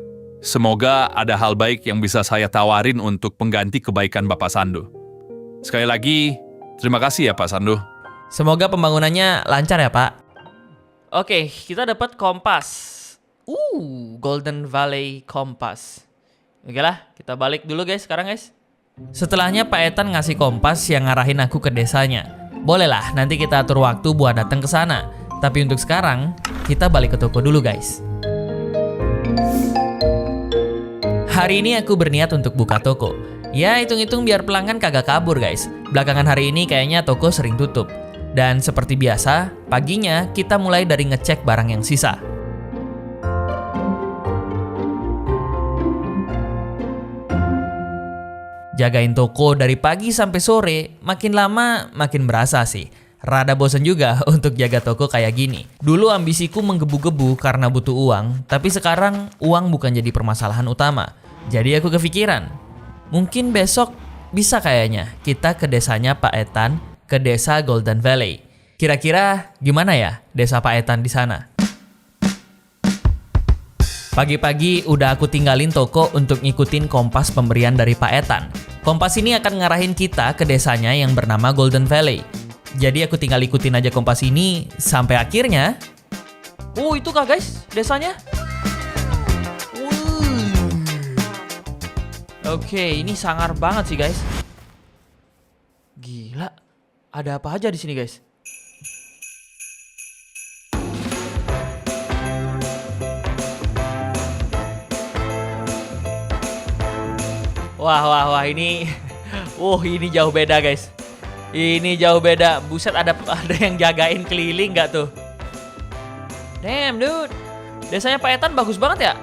Semoga ada hal baik yang bisa saya tawarin untuk pengganti kebaikan Bapak Sando. Sekali lagi, terima kasih ya Pak Sando. Semoga pembangunannya lancar ya Pak. Oke, kita dapat kompas. Golden Valley Kompas. Oke lah, kita balik dulu guys sekarang guys. Setelahnya Pak Ethan ngasih kompas yang ngarahin aku ke desanya. Bolehlah, nanti kita atur waktu buat datang ke sana. Tapi untuk sekarang, kita balik ke toko dulu guys. Hari ini aku berniat untuk buka toko. Ya, hitung-hitung biar pelanggan kagak kabur guys. Belakangan hari ini kayaknya toko sering tutup. Dan seperti biasa, paginya kita mulai dari ngecek barang yang sisa. Jagain toko dari pagi sampai sore, makin lama makin berasa sih. Rada bosen juga untuk jaga toko kayak gini. Dulu ambisiku menggebu-gebu karena butuh uang, tapi sekarang uang bukan jadi permasalahan utama. Jadi aku kepikiran, mungkin besok bisa kayaknya kita ke desanya Pak Ethan, ke desa Golden Valley. Kira-kira gimana ya desa Pak Ethan di sana? Pagi-pagi udah aku tinggalin toko untuk ngikutin kompas pemberian dari Pak Ethan. Kompas ini akan ngarahin kita ke desanya yang bernama Golden Valley. Jadi aku tinggal ikutin aja kompas ini sampai akhirnya. Itu kah guys desanya? Oke, ini sangar banget sih guys. Gila, ada apa aja di sini guys? Wah, ini ini jauh beda guys. Ini jauh beda. Buset, ada yang jagain keliling nggak tuh? Damn dude, desanya Pak Ethan bagus banget ya.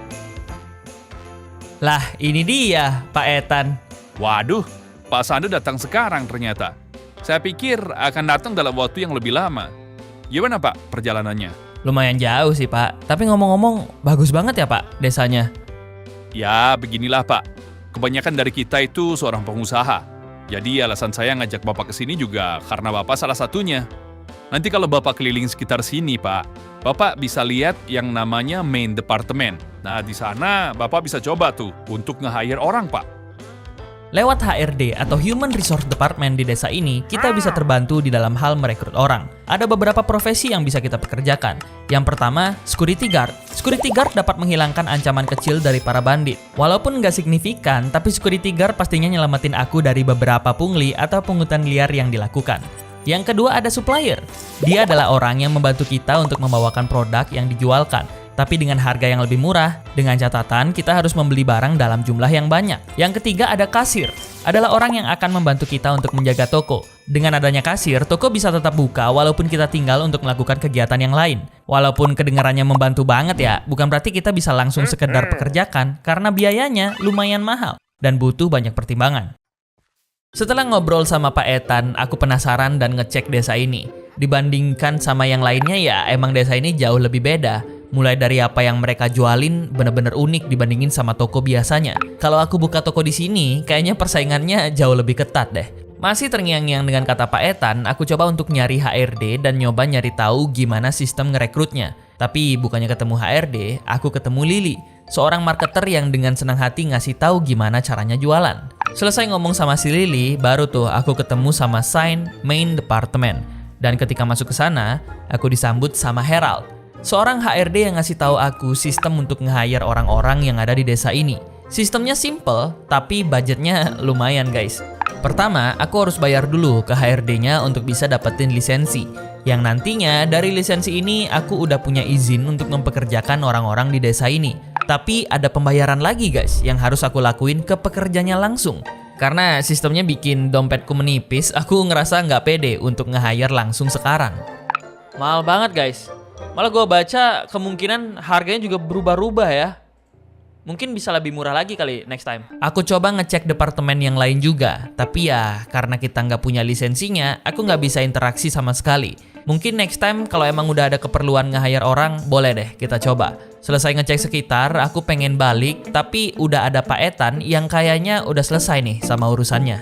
Lah, ini dia Pak Ethan. Waduh, Pak Sando datang sekarang ternyata. Saya pikir akan datang dalam waktu yang lebih lama. Gimana Pak perjalanannya? Lumayan jauh sih Pak, tapi ngomong-ngomong bagus banget ya Pak desanya. Ya, beginilah Pak. Kebanyakan dari kita itu seorang pengusaha. Jadi alasan saya ngajak Bapak ke sini juga karena Bapak salah satunya. Nanti kalau Bapak keliling sekitar sini, Pak, Bapak bisa lihat yang namanya main department. Nah, di sana Bapak bisa coba tuh untuk nge-hire orang, Pak. Lewat HRD atau Human Resource Department di desa ini, kita bisa terbantu di dalam hal merekrut orang. Ada beberapa profesi yang bisa kita pekerjakan. Yang pertama, security guard. Security guard dapat menghilangkan ancaman kecil dari para bandit. Walaupun nggak signifikan, tapi security guard pastinya nyelamatin aku dari beberapa pungli atau pungutan liar yang dilakukan. Yang kedua ada supplier. Dia adalah orang yang membantu kita untuk membawakan produk yang dijualkan, tapi dengan harga yang lebih murah, dengan catatan kita harus membeli barang dalam jumlah yang banyak. Yang ketiga ada kasir, adalah orang yang akan membantu kita untuk menjaga toko. Dengan adanya kasir, toko bisa tetap buka walaupun kita tinggal untuk melakukan kegiatan yang lain. Walaupun kedengarannya membantu banget ya, bukan berarti kita bisa langsung sekedar pekerjakan, karena biayanya lumayan mahal dan butuh banyak pertimbangan. Setelah ngobrol sama Pak Etan, aku penasaran dan ngecek desa ini. Dibandingkan sama yang lainnya ya, emang desa ini jauh lebih beda. Mulai dari apa yang mereka jualin bener-bener unik dibandingin sama toko biasanya. Kalau aku buka toko di sini, kayaknya persaingannya jauh lebih ketat deh. Masih terngiang-ngiang dengan kata Pak Etan, aku coba untuk nyari HRD dan nyoba nyari tahu gimana sistem ngerekrutnya. Tapi bukannya ketemu HRD, aku ketemu Lily, seorang marketer yang dengan senang hati ngasih tahu gimana caranya jualan. Selesai ngomong sama si Lily, baru tuh aku ketemu sama Sign Main Department. Dan ketika masuk ke sana, aku disambut sama Herald, seorang HRD yang ngasih tahu aku sistem untuk nge-hire orang-orang yang ada di desa ini. Sistemnya simple, tapi budgetnya lumayan guys. Pertama, aku harus bayar dulu ke HRD-nya untuk bisa dapetin lisensi. Yang nantinya dari lisensi ini aku udah punya izin untuk mempekerjakan orang-orang di desa ini. Tapi ada pembayaran lagi guys yang harus aku lakuin ke pekerjanya langsung. Karena sistemnya bikin dompetku menipis, aku ngerasa nggak pede untuk nge-hire langsung sekarang. Mahal banget guys. Malah gue baca kemungkinan harganya juga berubah-ubah ya. Mungkin bisa lebih murah lagi kali next time. Aku coba ngecek departemen yang lain juga. Tapi ya karena kita nggak punya lisensinya, aku nggak bisa interaksi sama sekali. Mungkin next time kalau emang udah ada keperluan nge-hire orang, boleh deh kita coba. Selesai ngecek sekitar, aku pengen balik. Tapi udah ada Pak Etan yang kayaknya udah selesai nih sama urusannya.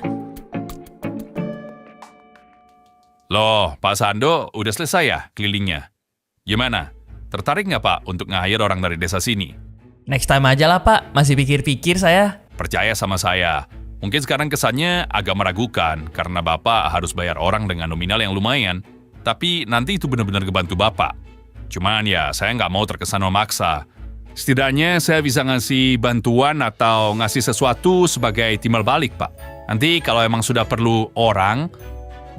Loh, Pak Sando udah selesai ya kelilingnya? Gimana? Tertarik nggak Pak untuk nge-hire orang dari desa sini? Next time aja lah Pak, masih pikir-pikir saya. Percaya sama saya. Mungkin sekarang kesannya agak meragukan karena Bapak harus bayar orang dengan nominal yang lumayan. Tapi nanti itu benar-benar ngebantu Bapak. Cuman ya saya nggak mau terkesan memaksa. Setidaknya saya bisa ngasih bantuan atau ngasih sesuatu sebagai timbal balik Pak. Nanti kalau emang sudah perlu orang,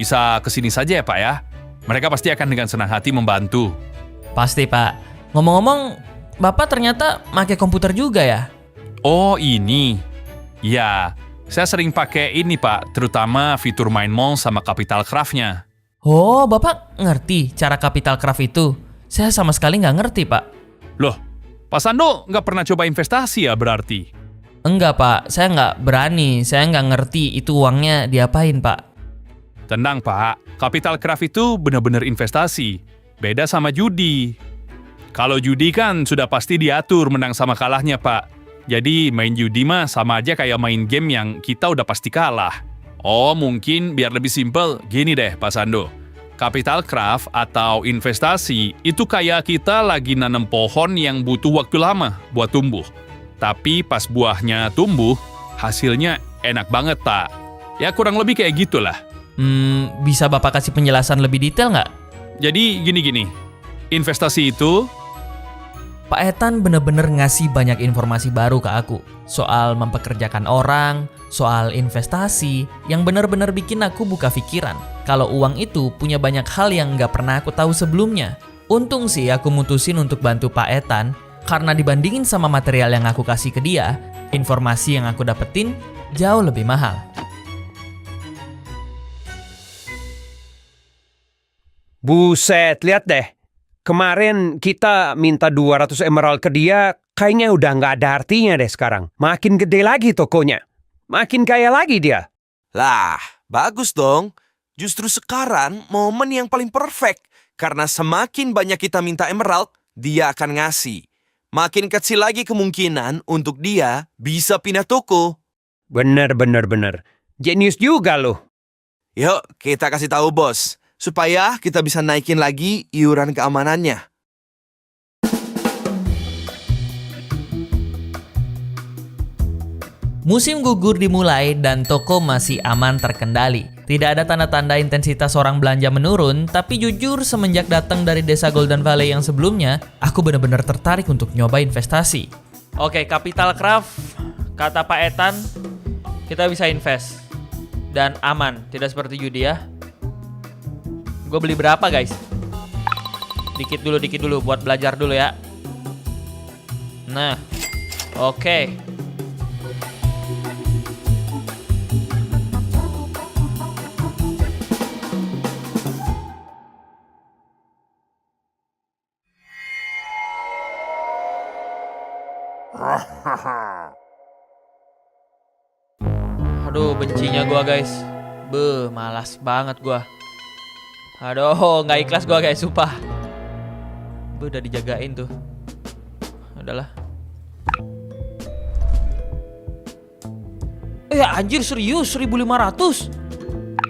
bisa kesini saja ya Pak ya. Mereka pasti akan dengan senang hati membantu. Pasti Pak. Ngomong-ngomong, Bapak ternyata pakai komputer juga ya? Oh ini. Ya, saya sering pakai ini Pak, terutama fitur MindMall sama Capital Craft-nya. Oh, Bapak ngerti cara Capital Craft itu? Saya sama sekali nggak ngerti Pak. Loh, Pak Sando nggak pernah coba investasi ya berarti? Enggak Pak, saya nggak berani. Saya nggak ngerti itu uangnya diapain Pak. Tenang Pak, Capital Craft itu benar-benar investasi. Beda sama judi. Kalau judi kan sudah pasti diatur menang sama kalahnya Pak. Jadi main judi mah sama aja kayak main game yang kita udah pasti kalah. Oh mungkin biar lebih simpel, gini deh Pak Sando. Capital Craft atau investasi itu kayak kita lagi nanam pohon yang butuh waktu lama buat tumbuh. Tapi pas buahnya tumbuh, hasilnya enak banget Pak. Ya kurang lebih kayak gitulah. Bisa Bapak kasih penjelasan lebih detail nggak? Jadi gini-gini, investasi itu... Pak Etan bener-bener ngasih banyak informasi baru ke aku. Soal mempekerjakan orang, soal investasi, yang bener-bener bikin aku buka pikiran. Kalau uang itu punya banyak hal yang nggak pernah aku tahu sebelumnya. Untung sih aku mutusin untuk bantu Pak Etan, karena dibandingin sama material yang aku kasih ke dia, informasi yang aku dapetin jauh lebih mahal. Buset, lihat deh. Kemarin kita minta 200 emerald ke dia, kayaknya udah nggak ada artinya deh sekarang. Makin gede lagi tokonya. Makin kaya lagi dia. Lah, bagus dong. Justru sekarang momen yang paling perfect. Karena semakin banyak kita minta emerald, dia akan ngasih. Makin kecil lagi kemungkinan untuk dia bisa pindah toko. Bener. Jenius juga loh. Yuk, kita kasih tahu bos. Supaya kita bisa naikin lagi iuran keamanannya. Musim gugur dimulai dan toko masih aman terkendali. Tidak ada tanda-tanda intensitas orang belanja menurun, tapi jujur semenjak datang dari desa Golden Valley yang sebelumnya, aku benar-benar tertarik untuk nyoba investasi. Oke, Capital Craft, kata Pak Etan, kita bisa invest. Dan aman, tidak seperti judi ya. Gue beli berapa guys? Dikit dulu buat belajar dulu ya. Nah, oke. Aduh, bencinya gua guys. Malas banget gua. Aduh, nggak ikhlas gua guys, sumpah. Udah dijagain tuh. Udahlah. Anjir serius 1.500.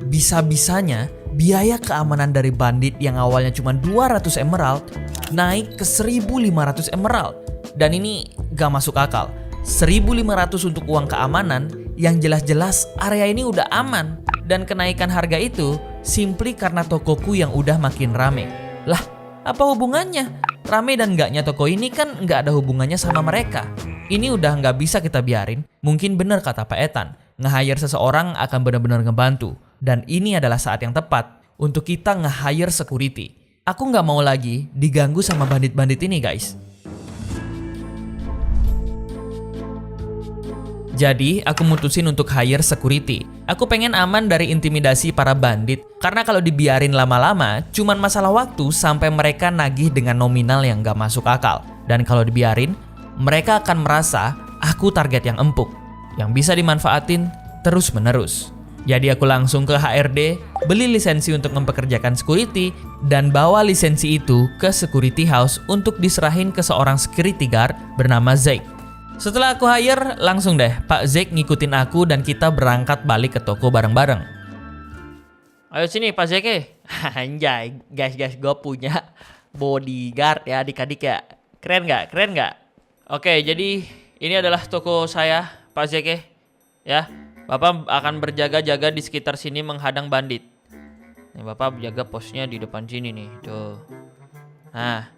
Bisa-bisanya biaya keamanan dari bandit yang awalnya cuma 200 emerald naik ke 1.500 emerald. Dan ini gak masuk akal. 1.500 untuk uang keamanan yang jelas-jelas area ini udah aman. Dan kenaikan harga itu simply karena tokoku yang udah makin rame. Lah, apa hubungannya? Rame dan enggaknya toko ini kan nggak ada hubungannya sama mereka. Ini udah nggak bisa kita biarin. Mungkin bener kata Pak Etan, nge-hire seseorang akan benar-benar ngebantu. Dan ini adalah saat yang tepat untuk kita nge-hire security. Aku nggak mau lagi diganggu sama bandit-bandit ini guys. Jadi, aku mutusin untuk hire security. Aku pengen aman dari intimidasi para bandit. Karena kalau dibiarin lama-lama, cuman masalah waktu sampai mereka nagih dengan nominal yang gak masuk akal. Dan kalau dibiarin, mereka akan merasa aku target yang empuk, yang bisa dimanfaatin terus-menerus. Jadi aku langsung ke HRD, beli lisensi untuk mempekerjakan security, dan bawa lisensi itu ke security house untuk diserahin ke seorang security guard bernama Zeke. Setelah aku hire, langsung deh Pak Zeke ngikutin aku dan kita berangkat balik ke toko bareng-bareng. Ayo sini Pak Zeke. Anjay, guys, gue punya bodyguard ya adik-adik ya. Keren nggak? Oke, jadi ini adalah toko saya Pak Zeke. Ya, Bapak akan berjaga-jaga di sekitar sini menghadang bandit. Nih, Bapak jaga posnya di depan sini nih, tuh. Nah.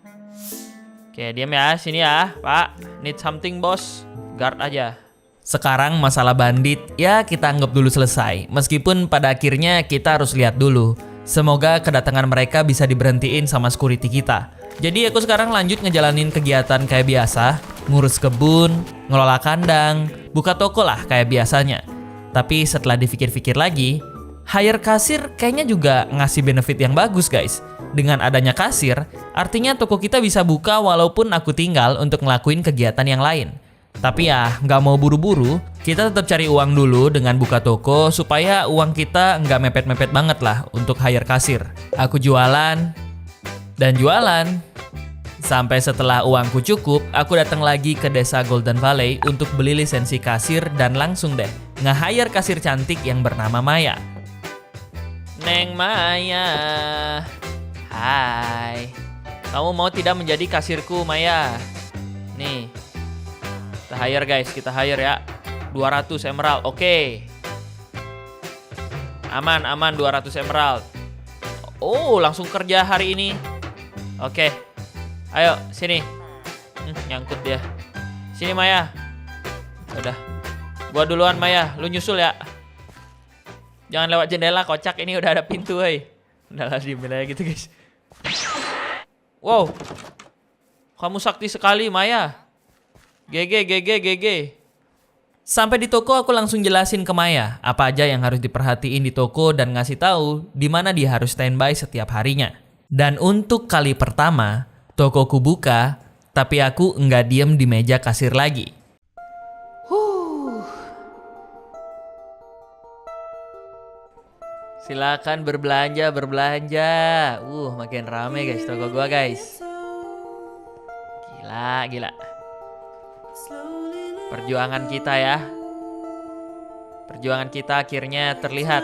Oke, diam ya, sini ya, Pak. Need something, bos. Guard aja. Sekarang masalah bandit, ya kita anggap dulu selesai. Meskipun pada akhirnya kita harus lihat dulu. Semoga kedatangan mereka bisa diberhentiin sama security kita. Jadi aku sekarang lanjut ngejalanin kegiatan kayak biasa. Ngurus kebun, ngelola kandang, buka toko lah kayak biasanya. Tapi setelah dipikir-pikir lagi, hire kasir kayaknya juga ngasih benefit yang bagus guys. Dengan adanya kasir, artinya toko kita bisa buka walaupun aku tinggal untuk ngelakuin kegiatan yang lain. Tapi ya, nggak mau buru-buru, kita tetap cari uang dulu dengan buka toko supaya uang kita nggak mepet-mepet banget lah untuk hire kasir. Aku jualan dan jualan. Sampai setelah uangku cukup, aku datang lagi ke desa Golden Valley untuk beli lisensi kasir dan langsung deh nge-hire kasir cantik yang bernama Maya. Neng Maya. Hai, kamu mau tidak menjadi kasirku, Maya? Nih, kita hire guys, kita hire ya. 200 emerald, oke. Aman, 200 emerald. Oh, langsung kerja hari ini. Oke, ayo, sini. Nyangkut dia. Sini, Maya. Udah, gua duluan, Maya. Lu nyusul ya. Jangan lewat jendela, kocak. Ini udah ada pintu, hei. Udah lah, diemin aja gitu, guys. Wow, kamu sakti sekali, Maya. GG. Sampai di toko aku langsung jelasin ke Maya apa aja yang harus diperhatiin di toko dan ngasih tahu di mana dia harus standby setiap harinya. Dan untuk kali pertama, tokoku buka, tapi aku nggak diem di meja kasir lagi. Silakan berbelanja. Makin rame guys toko gua guys. Gila. Perjuangan kita ya. Perjuangan kita akhirnya terlihat.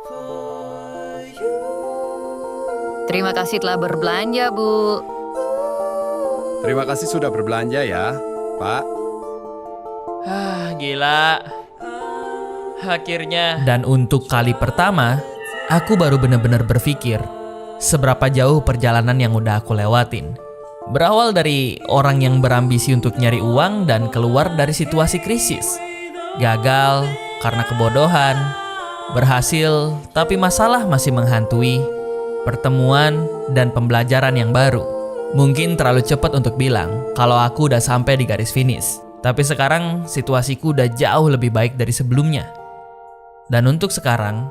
For you Terima kasih telah berbelanja, Bu. Terima kasih sudah berbelanja ya, Pak. Gila. Akhirnya. Dan untuk kali pertama, aku baru benar-benar berpikir seberapa jauh perjalanan yang udah aku lewatin. Berawal dari orang yang berambisi untuk nyari uang dan keluar dari situasi krisis. Gagal karena kebodohan, berhasil tapi masalah masih menghantui, pertemuan dan pembelajaran yang baru. Mungkin terlalu cepat untuk bilang kalau aku udah sampai di garis finish. Tapi sekarang situasiku udah jauh lebih baik dari sebelumnya. Dan untuk sekarang,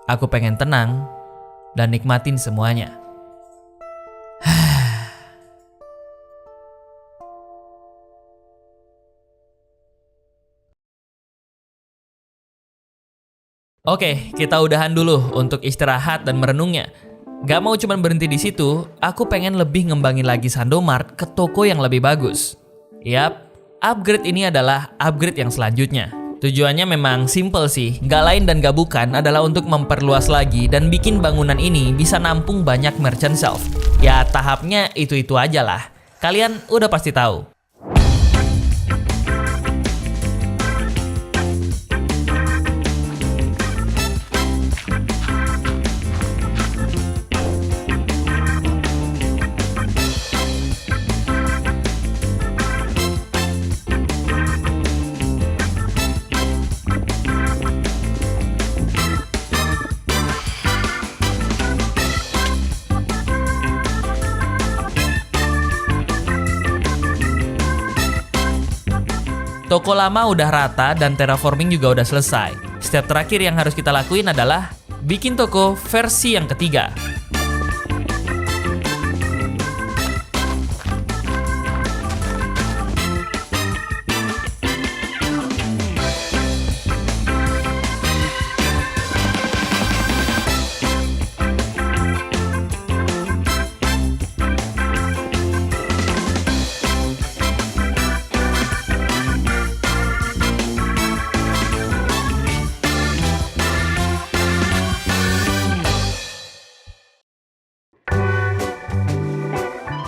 aku pengen tenang dan nikmatin semuanya. Oke, kita udahan dulu untuk istirahat dan merenungnya. Gak mau cuma berhenti di situ, aku pengen lebih ngembangin lagi Sandomart ke toko yang lebih bagus. Yap, upgrade ini adalah upgrade yang selanjutnya. Tujuannya memang simple sih, gak lain dan gak bukan adalah untuk memperluas lagi dan bikin bangunan ini bisa nampung banyak merchant shelf. Ya tahapnya itu-itu aja lah, kalian udah pasti tahu. Toko lama udah rata dan terraforming juga udah selesai. Step terakhir yang harus kita lakuin adalah bikin toko versi yang ketiga.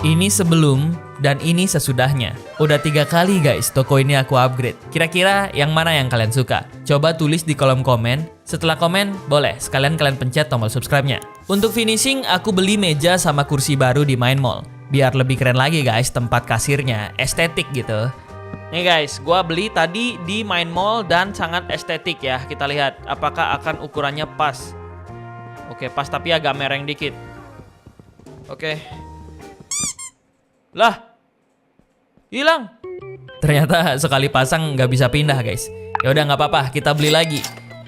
Ini sebelum dan ini sesudahnya. Udah 3 kali guys toko ini aku upgrade. Kira-kira yang mana yang kalian suka? Coba tulis di kolom komen. Setelah komen, boleh sekalian kalian pencet tombol subscribe-nya. Untuk finishing, aku beli meja sama kursi baru di Main Mall. Biar lebih keren lagi guys tempat kasirnya, estetik gitu. Nih guys, gua beli tadi di Main Mall dan sangat estetik ya. Kita lihat apakah akan ukurannya pas. Oke, pas tapi agak mereng dikit. Oke. Lah, hilang. Ternyata sekali pasang nggak bisa pindah guys. Ya udah nggak apa-apa, kita beli lagi.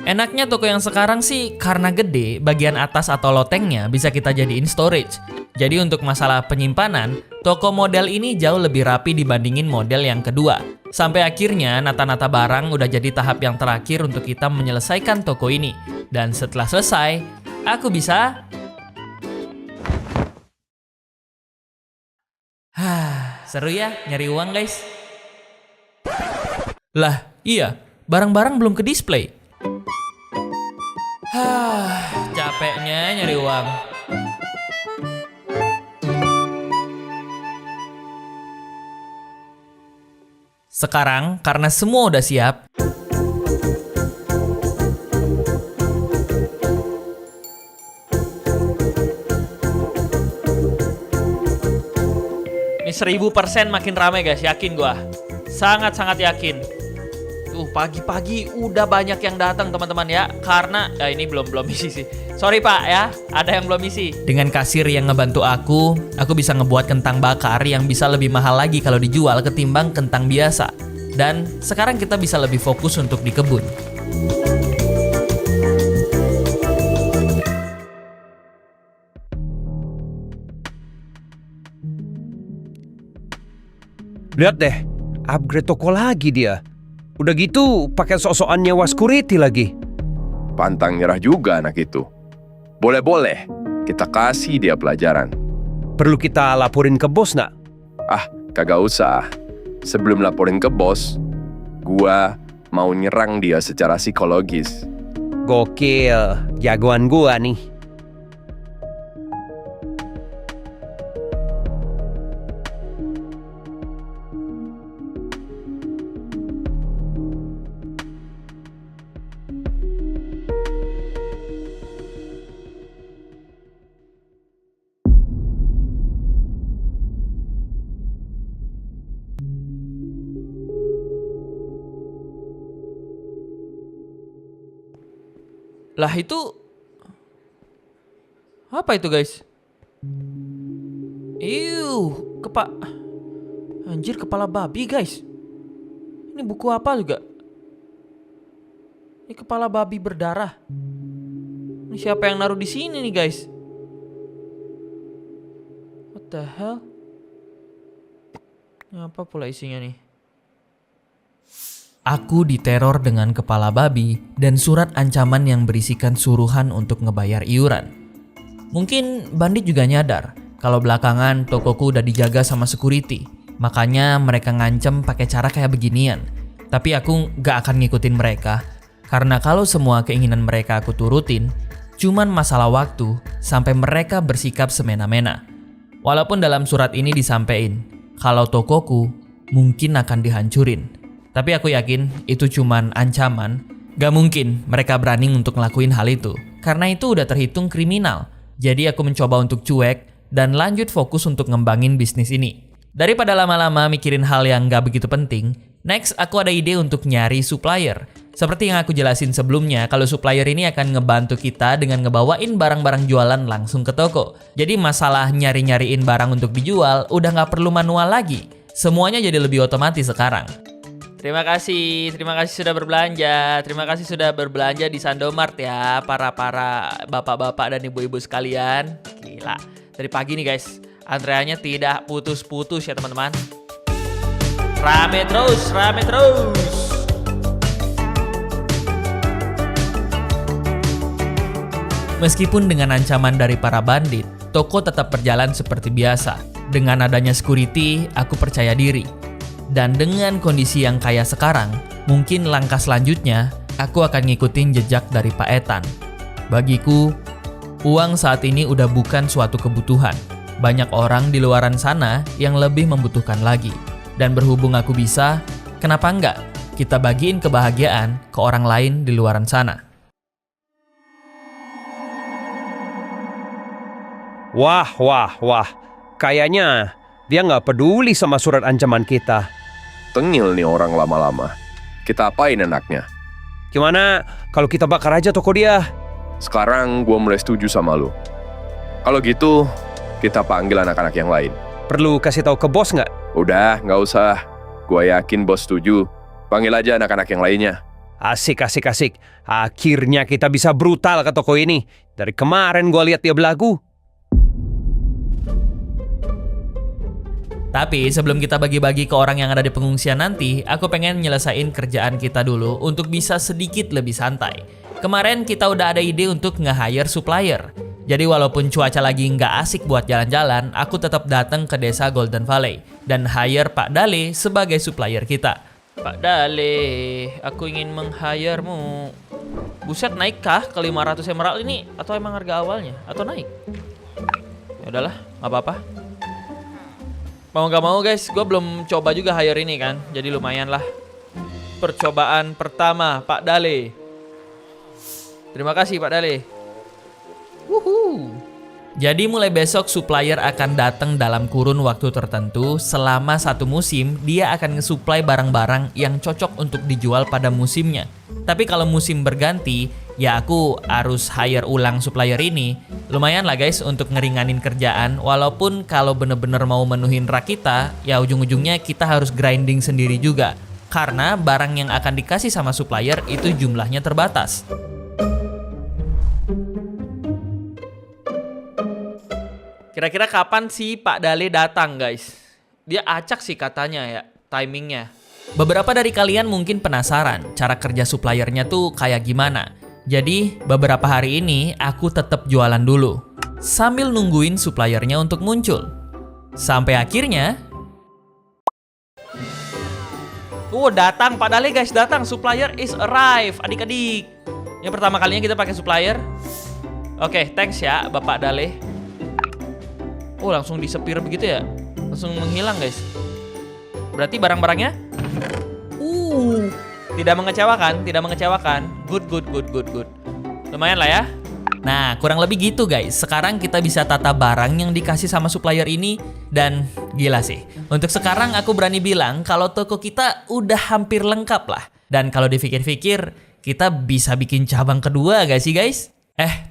Enaknya toko yang sekarang sih karena gede, bagian atas atau lotengnya bisa kita jadiin storage. Jadi untuk masalah penyimpanan, toko model ini jauh lebih rapi dibandingin model yang kedua. Sampai akhirnya nata-nata barang udah jadi tahap yang terakhir untuk kita menyelesaikan toko ini. Dan setelah selesai, aku bisa seru ya nyari uang guys. Lah iya, barang-barang belum ke display. Capeknya nyari uang. Sekarang karena semua udah siap, ini 1000% makin ramai guys, yakin gua. Sangat-sangat yakin. Pagi-pagi udah banyak yang datang teman-teman ya. Karena ini belum isi sih. Sorry Pak ya, ada yang belum isi. Dengan kasir yang ngebantu aku bisa ngebuat kentang bakar yang bisa lebih mahal lagi kalau dijual ketimbang kentang biasa. Dan sekarang kita bisa lebih fokus untuk di kebun. Lihat deh, upgrade toko lagi dia. Udah gitu pakai sok-sokan nyewa security lagi. Pantang nyerah juga anak itu. Boleh-boleh, kita kasih dia pelajaran. Perlu kita laporin ke bos nak? Kagak usah. Sebelum laporin ke bos, gua mau nyerang dia secara psikologis. Gokil, jagoan gua nih. Lah itu... Apa itu guys? Anjir, kepala babi guys. Ini buku apa juga? Ini kepala babi berdarah. Ini siapa yang naruh di sini nih guys? What the hell? Ini apa pula isinya nih? Aku diteror dengan kepala babi dan surat ancaman yang berisikan suruhan untuk ngebayar iuran. Mungkin bandit juga nyadar kalau belakangan tokoku udah dijaga sama security. Makanya mereka ngancem pakai cara kayak beginian. Tapi aku gak akan ngikutin mereka. Karena kalau semua keinginan mereka aku turutin, cuman masalah waktu sampai mereka bersikap semena-mena. Walaupun dalam surat ini disampein kalau tokoku mungkin akan dihancurin. Tapi aku yakin itu cuman ancaman. Gak mungkin mereka berani untuk ngelakuin hal itu. Karena itu udah terhitung kriminal. Jadi aku mencoba untuk cuek dan lanjut fokus untuk ngembangin bisnis ini. Daripada lama-lama mikirin hal yang gak begitu penting, next aku ada ide untuk nyari supplier. Seperti yang aku jelasin sebelumnya, kalau supplier ini akan ngebantu kita dengan ngebawain barang-barang jualan langsung ke toko. Jadi masalah nyari-nyariin barang untuk dijual udah gak perlu manual lagi. Semuanya jadi lebih otomatis sekarang. Terima kasih sudah berbelanja. Terima kasih sudah berbelanja di Sandomart ya, para bapak-bapak dan ibu-ibu sekalian. Gila, dari pagi nih guys, antreannya tidak putus-putus ya teman-teman. Rame terus. Meskipun dengan ancaman dari para bandit, toko tetap berjalan seperti biasa. Dengan adanya security, aku percaya diri. Dan dengan kondisi yang kayak sekarang, mungkin langkah selanjutnya, aku akan ngikutin jejak dari Pak Ethan. Bagiku, uang saat ini udah bukan suatu kebutuhan. Banyak orang di luaran sana yang lebih membutuhkan lagi. Dan berhubung aku bisa, kenapa enggak kita bagiin kebahagiaan ke orang lain di luaran sana? Wah. Kayaknya dia nggak peduli sama surat ancaman kita. Tengil nih orang lama-lama. Kita apain enaknya? Gimana kalau kita bakar aja toko dia? Sekarang gue mulai setuju sama lu. Kalau gitu, kita panggil anak-anak yang lain. Perlu kasih tahu ke bos nggak? Udah, nggak usah. Gue yakin bos setuju. Panggil aja anak-anak yang lainnya. Asik. Akhirnya kita bisa brutal ke toko ini. Dari kemarin gue lihat dia belagu. Tapi sebelum kita bagi-bagi ke orang yang ada di pengungsian nanti, aku pengen nyelesain kerjaan kita dulu untuk bisa sedikit lebih santai. Kemarin kita udah ada ide untuk nge-hire supplier. Jadi walaupun cuaca lagi nggak asik buat jalan-jalan, aku tetap datang ke desa Golden Valley dan hire Pak Dale sebagai supplier kita. Pak Dale, aku ingin meng-hire-mu. Buset, naik kah ke 500 emerald ini? Atau emang harga awalnya? Atau naik? Ya udahlah, nggak apa-apa. Mau gak mau guys, gue belum coba juga hire ini kan. Jadi lumayan lah. Percobaan pertama, Pak Dale. Terima kasih Pak Dale. Wuhu. Jadi mulai besok supplier akan datang dalam kurun waktu tertentu. Selama 1 musim, dia akan nge-supply barang-barang yang cocok untuk dijual pada musimnya. Tapi kalau musim berganti, ya aku harus hire ulang supplier ini. Lumayan lah guys untuk ngeringanin kerjaan. Walaupun kalau bener-bener mau menuhin rak kita, ya ujung-ujungnya kita harus grinding sendiri juga. Karena barang yang akan dikasih sama supplier itu jumlahnya terbatas. Kira-kira kapan sih Pak Dale datang guys? Dia acak sih katanya ya, timingnya. Beberapa dari kalian mungkin penasaran cara kerja suppliernya tuh kayak gimana. Jadi beberapa hari ini aku tetap jualan dulu sambil nungguin suppliernya untuk muncul. Sampai akhirnya datang Pak Dale guys, datang. Supplier is arrive, adik-adik. Yang pertama kalinya kita pakai supplier. Oke, thanks ya Bapak Dale. Langsung disepir begitu ya. Langsung menghilang guys. Berarti barang-barangnya tidak mengecewakan. Good. Lumayan lah ya. Nah, kurang lebih gitu guys. Sekarang kita bisa tata barang yang dikasih sama supplier ini. Dan gila sih, untuk sekarang aku berani bilang kalau toko kita udah hampir lengkap lah. Dan kalau dipikir-pikir, kita bisa bikin cabang kedua gak sih guys?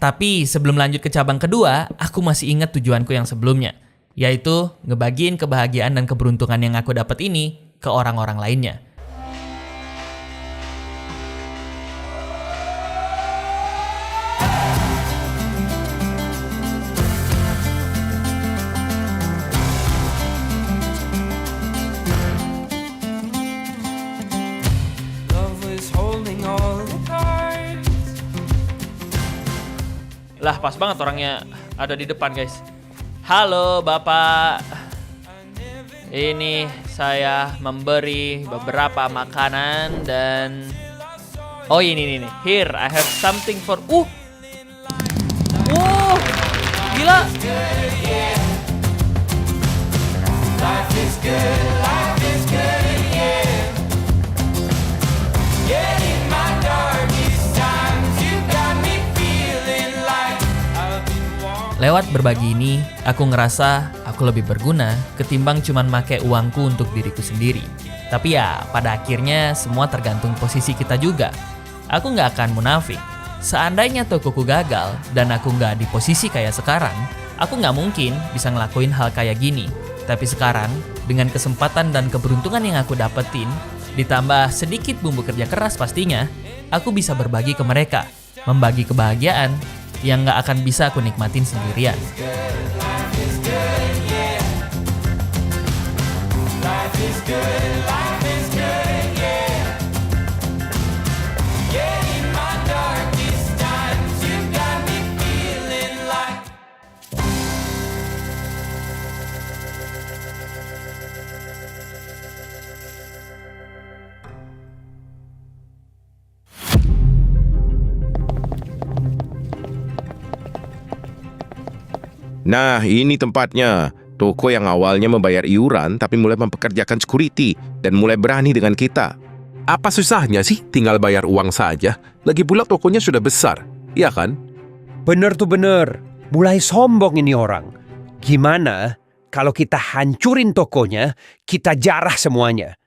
Tapi sebelum lanjut ke cabang kedua, aku masih ingat tujuanku yang sebelumnya, yaitu ngebagiin kebahagiaan dan keberuntungan yang aku dapat ini ke orang-orang lainnya. Lah, pas banget orangnya ada di depan, guys. Halo, Bapak. Ini saya memberi beberapa makanan dan... Oh, ini. Here, I have something for... Wow, gila. Lewat berbagi ini, aku ngerasa aku lebih berguna ketimbang cuman make uangku untuk diriku sendiri. Tapi ya, pada akhirnya semua tergantung posisi kita juga. Aku nggak akan munafik. Seandainya tokoku gagal dan aku nggak di posisi kayak sekarang, aku nggak mungkin bisa ngelakuin hal kayak gini. Tapi sekarang, dengan kesempatan dan keberuntungan yang aku dapetin, ditambah sedikit bumbu kerja keras pastinya, aku bisa berbagi ke mereka, membagi kebahagiaan yang gak akan bisa aku nikmatin sendirian. Nah, ini tempatnya. Toko yang awalnya membayar iuran tapi mulai mempekerjakan security dan mulai berani dengan kita. Apa susahnya sih tinggal bayar uang saja? Lagi pula tokonya sudah besar, iya kan? Bener tuh bener. Mulai sombong ini orang. Gimana kalau kita hancurin tokonya, kita jarah semuanya?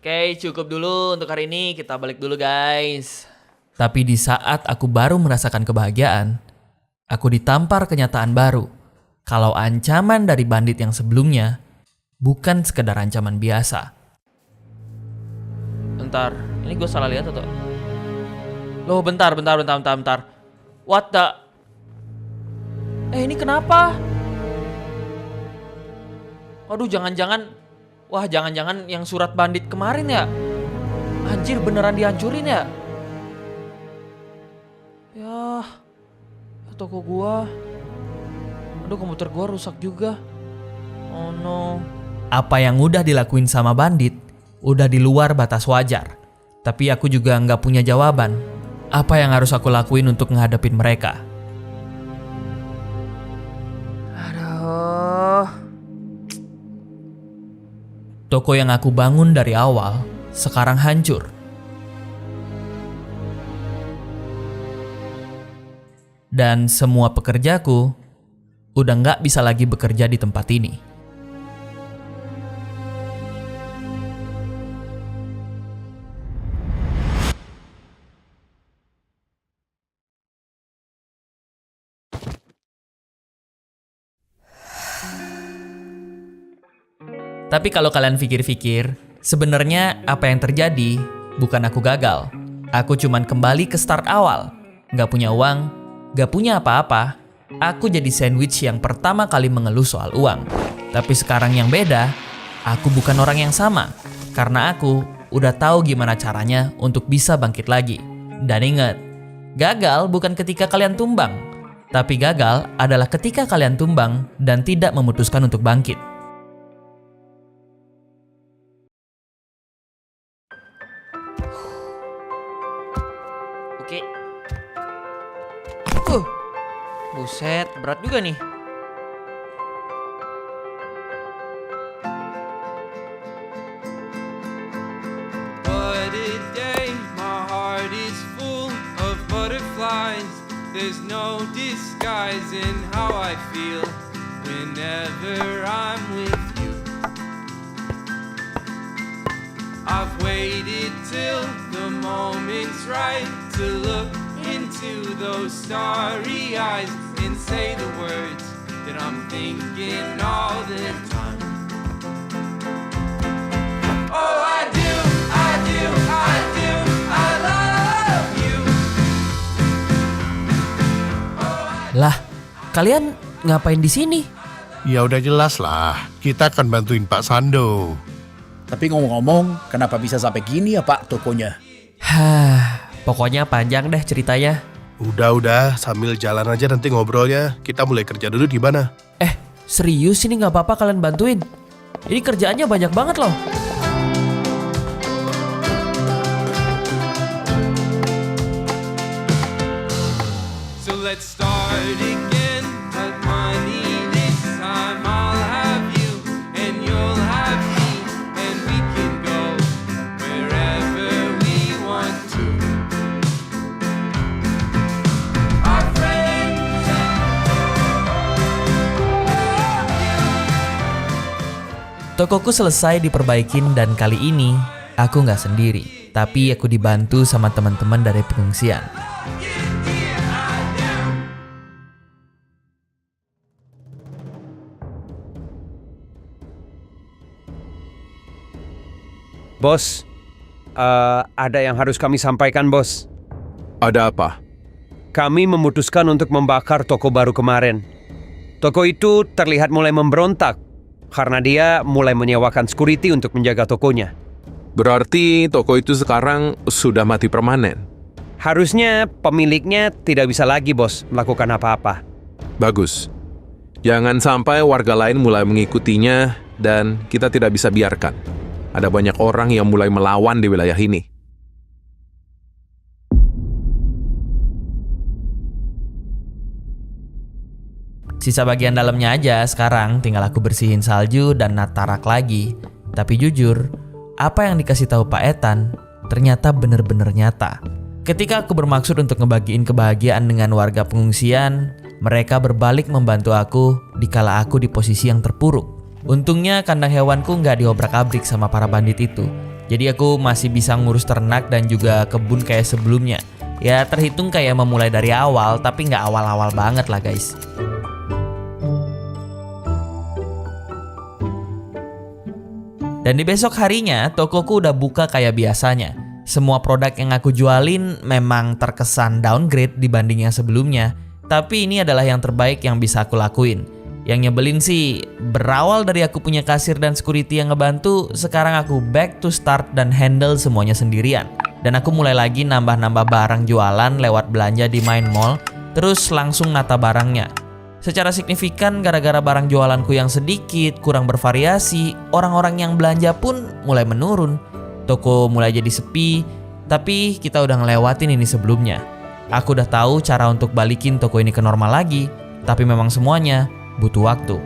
Oke, cukup dulu untuk hari ini. Kita balik dulu, guys. Tapi di saat aku baru merasakan kebahagiaan, aku ditampar kenyataan baru. Kalau ancaman dari bandit yang sebelumnya bukan sekedar ancaman biasa. Bentar, ini gue salah lihat atau? Loh, bentar. What the? Ini kenapa? Waduh, jangan-jangan... Wah, jangan-jangan yang surat bandit kemarin ya? Anjir, beneran dihancurin ya? Ya, toko gua. Aduh, komputer gua rusak juga. Oh no. Apa yang udah dilakuin sama bandit udah di luar batas wajar. Tapi aku juga nggak punya jawaban. Apa yang harus aku lakuin untuk menghadapin mereka? Aduh. Toko yang aku bangun dari awal sekarang hancur. Dan semua pekerjaku udah nggak bisa lagi bekerja di tempat ini. Tapi kalau kalian pikir-pikir, sebenarnya apa yang terjadi bukan aku gagal. Aku cuman kembali ke start awal. Nggak punya uang, nggak punya apa-apa. Aku jadi sandwich yang pertama kali mengeluh soal uang. Tapi sekarang yang beda, aku bukan orang yang sama. Karena aku udah tahu gimana caranya untuk bisa bangkit lagi. Dan ingat, gagal bukan ketika kalian tumbang. Tapi gagal adalah ketika kalian tumbang dan tidak memutuskan untuk bangkit. Buset, berat juga nih. What a day, my heart is full of butterflies. There's no disguising how I feel whenever I'm with you. I've waited till the moment's right to look into those starry eyes and say the words that I'm thinking all the time. Oh, I do, I do, I do, I love you. Lah, kalian ngapain di sini? Ya udah jelas lah, kita akan bantuin Pak Sando. Tapi ngomong-ngomong, kenapa bisa sampai gini ya Pak tokonya? Hah, pokoknya panjang deh ceritanya. Udah, sambil jalan aja nanti ngobrolnya. Kita mulai kerja dulu di mana? Serius ini nggak apa-apa kalian bantuin? Ini kerjaannya banyak banget loh. So let's start again, but money this time I'll have you and you'll have me, and we can go wherever we want to. Our friends Tokoku selesai diperbaikin dan kali ini aku nggak sendiri, tapi aku dibantu sama teman-teman dari pengungsian. Bos, ada yang harus kami sampaikan, Bos. Ada apa? Kami memutuskan untuk membakar toko baru kemarin. Toko itu terlihat mulai memberontak karena dia mulai menyewakan security untuk menjaga tokonya. Berarti toko itu sekarang sudah mati permanen? Harusnya pemiliknya tidak bisa lagi, Bos, melakukan apa-apa. Bagus. Jangan sampai warga lain mulai mengikutinya dan kita tidak bisa biarkan. Ada banyak orang yang mulai melawan di wilayah ini. Sisa bagian dalamnya aja sekarang, tinggal aku bersihin salju dan nata rak lagi. Tapi jujur, apa yang dikasih tahu Pak Ethan ternyata bener-bener nyata. Ketika aku bermaksud untuk ngebagiin kebahagiaan dengan warga pengungsian, mereka berbalik membantu aku dikala aku di posisi yang terpuruk. Untungnya kandang hewanku nggak diobrak-abrik sama para bandit itu. Jadi aku masih bisa ngurus ternak dan juga kebun kayak sebelumnya. Ya terhitung kayak memulai dari awal, tapi nggak awal-awal banget lah guys. Dan di besok harinya, tokoku udah buka kayak biasanya. Semua produk yang aku jualin memang terkesan downgrade dibanding yang sebelumnya. Tapi ini adalah yang terbaik yang bisa aku lakuin. Yang nyebelin sih, berawal dari aku punya kasir dan security yang ngebantu, sekarang aku back to start dan handle semuanya sendirian. Dan aku mulai lagi nambah-nambah barang jualan lewat belanja di Main Mall, terus langsung nata barangnya. Secara signifikan gara-gara barang jualanku yang sedikit, kurang bervariasi, orang-orang yang belanja pun mulai menurun. Toko mulai jadi sepi, tapi kita udah ngelewatin ini sebelumnya. Aku udah tahu cara untuk balikin toko ini ke normal lagi, tapi memang semuanya butuh waktu.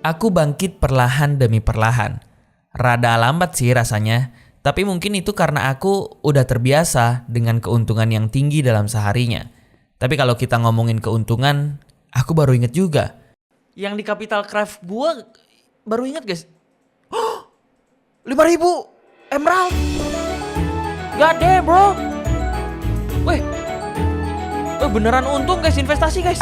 Aku bangkit perlahan demi perlahan. Rada lambat sih rasanya, tapi mungkin itu karena aku udah terbiasa dengan keuntungan yang tinggi dalam seharinya. Tapi kalau kita ngomongin keuntungan, aku baru inget juga. Yang di Capital Craft gua baru inget guys. 5.000 emerald. Gade bro. Weh, beneran untung guys investasi guys.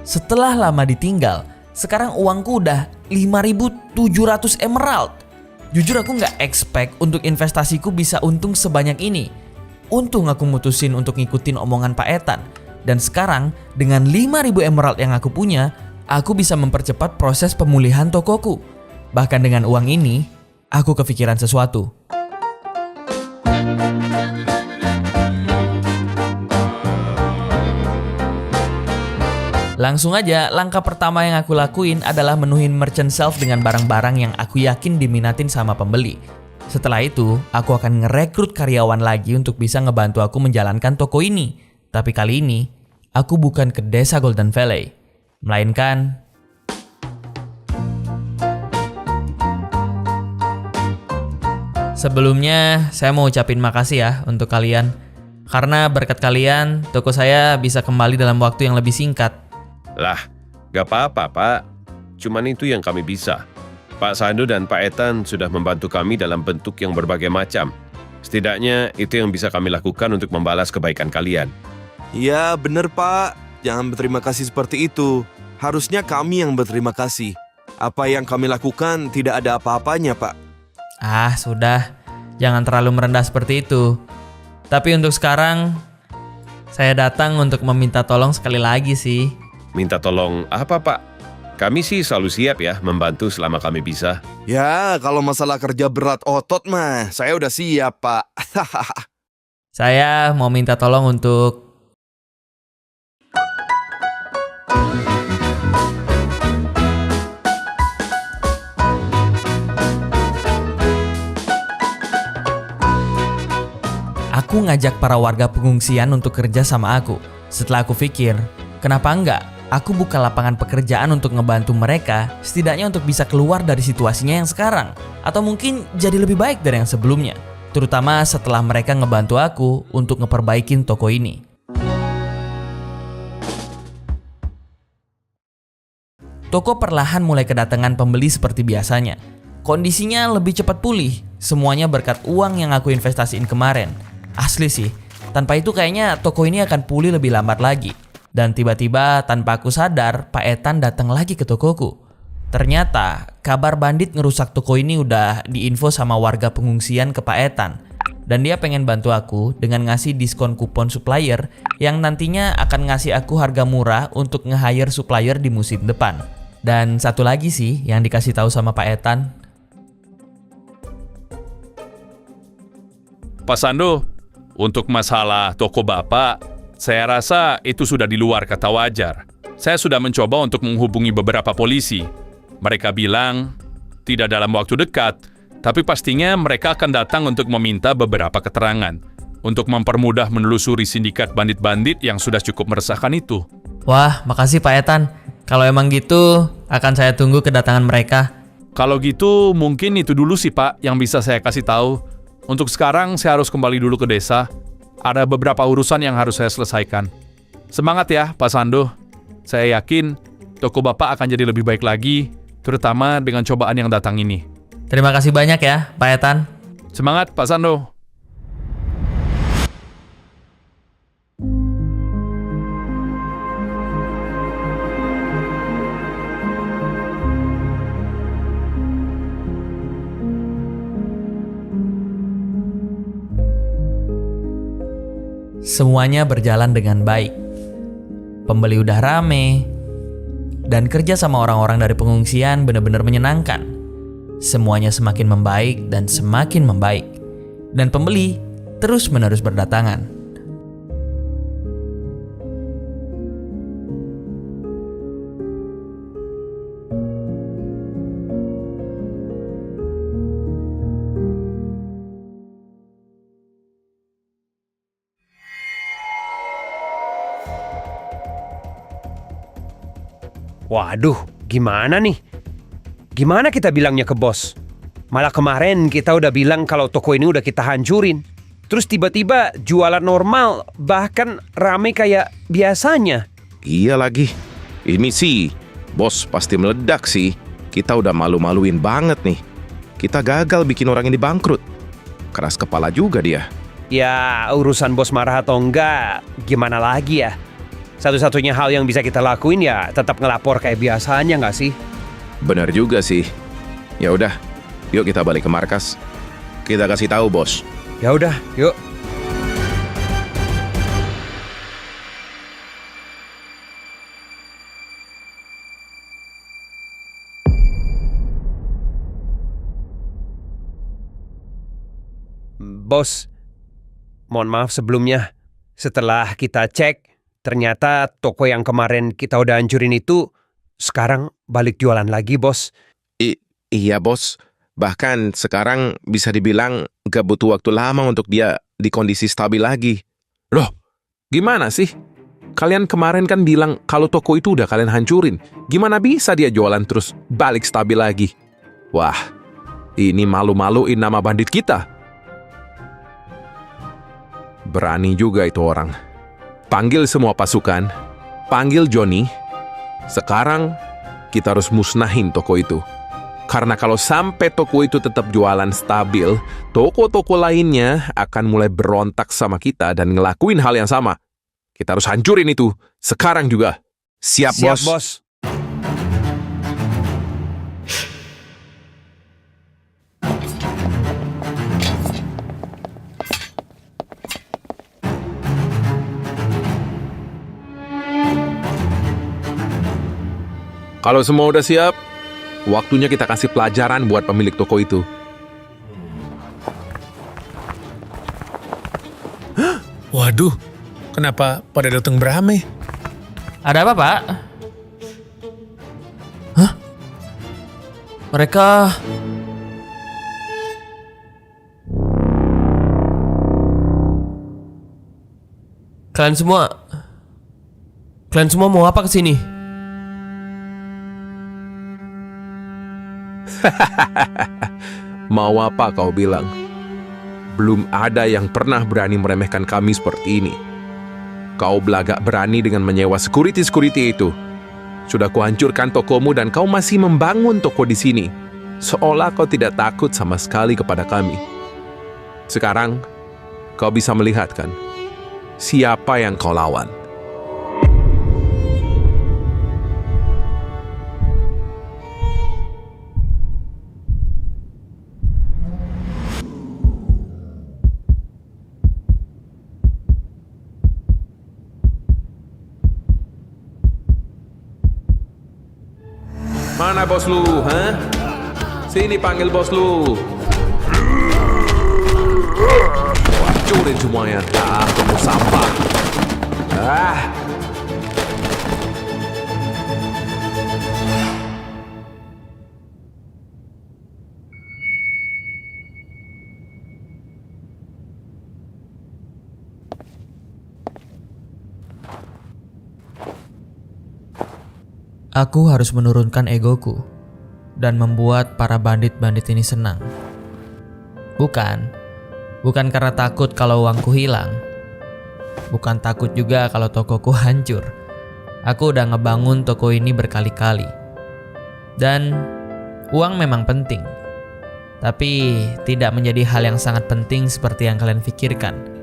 Setelah lama ditinggal, sekarang uangku udah 5.700 emerald. Jujur aku gak expect untuk investasiku bisa untung sebanyak ini. Untung aku mutusin untuk ngikutin omongan Pak Ethan. Dan sekarang dengan 5.000 emerald yang aku punya, aku bisa mempercepat proses pemulihan tokoku. Bahkan dengan uang ini, aku kepikiran sesuatu. Langsung aja, langkah pertama yang aku lakuin adalah menuhin merchant shelf dengan barang-barang yang aku yakin diminatin sama pembeli. Setelah itu, aku akan ngerekrut karyawan lagi untuk bisa ngebantu aku menjalankan toko ini. Tapi kali ini, aku bukan ke desa Golden Valley, melainkan sebelumnya saya mau ucapin makasih ya untuk kalian. Karena berkat kalian, toko saya bisa kembali dalam waktu yang lebih singkat. Lah, gak apa-apa, Pak. Cuman itu yang kami bisa. Pak Sando dan Pak Ethan sudah membantu kami dalam bentuk yang berbagai macam. Setidaknya itu yang bisa kami lakukan untuk membalas kebaikan kalian. Ya, bener Pak. Jangan berterima kasih seperti itu. Harusnya kami yang berterima kasih. Apa yang kami lakukan tidak ada apa-apanya, Pak. Ah, sudah. Jangan terlalu merendah seperti itu. Tapi untuk sekarang, saya datang untuk meminta tolong sekali lagi sih. Minta tolong apa, Pak? Kami sih selalu siap ya membantu selama kami bisa. Ya, kalau masalah kerja berat otot mah, saya udah siap, Pak. Saya mau minta tolong untuk aku ngajak para warga pengungsian untuk kerja sama aku. Setelah aku pikir, kenapa enggak? Aku buka lapangan pekerjaan untuk ngebantu mereka, setidaknya untuk bisa keluar dari situasinya yang sekarang. Atau mungkin jadi lebih baik dari yang sebelumnya. Terutama setelah mereka ngebantu aku untuk ngeperbaikin toko ini. Toko perlahan mulai kedatangan pembeli seperti biasanya. Kondisinya lebih cepat pulih, semuanya berkat uang yang aku investasiin kemarin. Asli sih, tanpa itu kayaknya toko ini akan pulih lebih lambat lagi. Dan tiba-tiba tanpa aku sadar, Pak Ethan datang lagi ke tokoku. Ternyata kabar bandit ngerusak toko ini udah diinfo sama warga pengungsian ke Pak Ethan. Dan dia pengen bantu aku dengan ngasih diskon kupon supplier yang nantinya akan ngasih aku harga murah untuk nge-hire supplier di musim depan. Dan satu lagi sih yang dikasih tahu sama Pak Ethan. Pak Sando, untuk masalah toko Bapak, saya rasa itu sudah di luar kata wajar. Saya sudah mencoba untuk menghubungi beberapa polisi. Mereka bilang tidak dalam waktu dekat, tapi pastinya mereka akan datang untuk meminta beberapa keterangan untuk mempermudah menelusuri sindikat bandit-bandit yang sudah cukup meresahkan itu. Wah, makasih Pak Ethan. Kalau emang gitu, akan saya tunggu kedatangan mereka. Kalau gitu, mungkin itu dulu sih Pak yang bisa saya kasih tahu. Untuk sekarang, saya harus kembali dulu ke desa. Ada beberapa urusan yang harus saya selesaikan. Semangat ya, Pak Sando. Saya yakin toko Bapak akan jadi lebih baik lagi, terutama dengan cobaan yang datang ini. Terima kasih banyak ya, Pak Ethan. Semangat, Pak Sando. Semuanya berjalan dengan baik. Pembeli udah rame. Dan kerja sama orang-orang dari pengungsian benar-benar menyenangkan. Semuanya semakin membaik dan semakin membaik. Dan pembeli terus-menerus berdatangan. Waduh, gimana nih? Gimana kita bilangnya ke bos? Malah kemarin kita udah bilang kalau toko ini udah kita hancurin. Terus tiba-tiba jualan normal, bahkan rame kayak biasanya. Iya lagi. Ini sih, bos pasti meledak sih. Kita udah malu-maluin banget nih. Kita gagal bikin orang ini bangkrut. Keras kepala juga dia. Ya, urusan bos marah atau enggak, gimana lagi ya? Satu-satunya hal yang bisa kita lakuin ya tetap ngelapor kayak biasanya nggak sih? Benar juga sih. Ya udah, yuk kita balik ke markas. Kita kasih tahu bos. Ya udah, yuk. Bos, mohon maaf sebelumnya. Setelah kita cek, ternyata toko yang kemarin kita udah hancurin itu sekarang balik jualan lagi, Bos. Iya, Bos. Bahkan sekarang bisa dibilang gak butuh waktu lama untuk dia di kondisi stabil lagi. Loh, gimana sih? Kalian kemarin kan bilang kalau toko itu udah kalian hancurin. Gimana bisa dia jualan terus balik stabil lagi? Wah, ini malu-maluin nama bandit kita. Berani juga itu orang. Panggil semua pasukan, panggil Johnny. Sekarang kita harus musnahin toko itu. Karena kalau sampai toko itu tetap jualan stabil, toko-toko lainnya akan mulai berontak sama kita dan ngelakuin hal yang sama. Kita harus hancurin itu, sekarang juga. Siap, Bos. Kalau semua udah siap, waktunya kita kasih pelajaran buat pemilik toko itu. Waduh, kenapa pada datang beramai? Ada apa, Pak? Hah? Mereka... Kalian semua mau apa kesini? Mau apa kau bilang? Belum ada yang pernah berani meremehkan kami seperti ini. Kau belagak berani dengan menyewa security itu. Sudah kuhancurkan tokomu dan kau masih membangun toko di sini. Seolah kau tidak takut sama sekali kepada kami. Sekarang, kau bisa melihat kan? Siapa yang kau lawan? Mana bos lu, ha? Sini panggil bos lu. Hancurin semuanya. Kamu sampah. Aku harus menurunkan egoku dan membuat para bandit-bandit ini senang. Bukan karena takut kalau uangku hilang. Bukan takut juga kalau tokoku hancur. Aku udah ngebangun toko ini berkali-kali. Dan uang memang penting. Tapi tidak menjadi hal yang sangat penting seperti yang kalian pikirkan.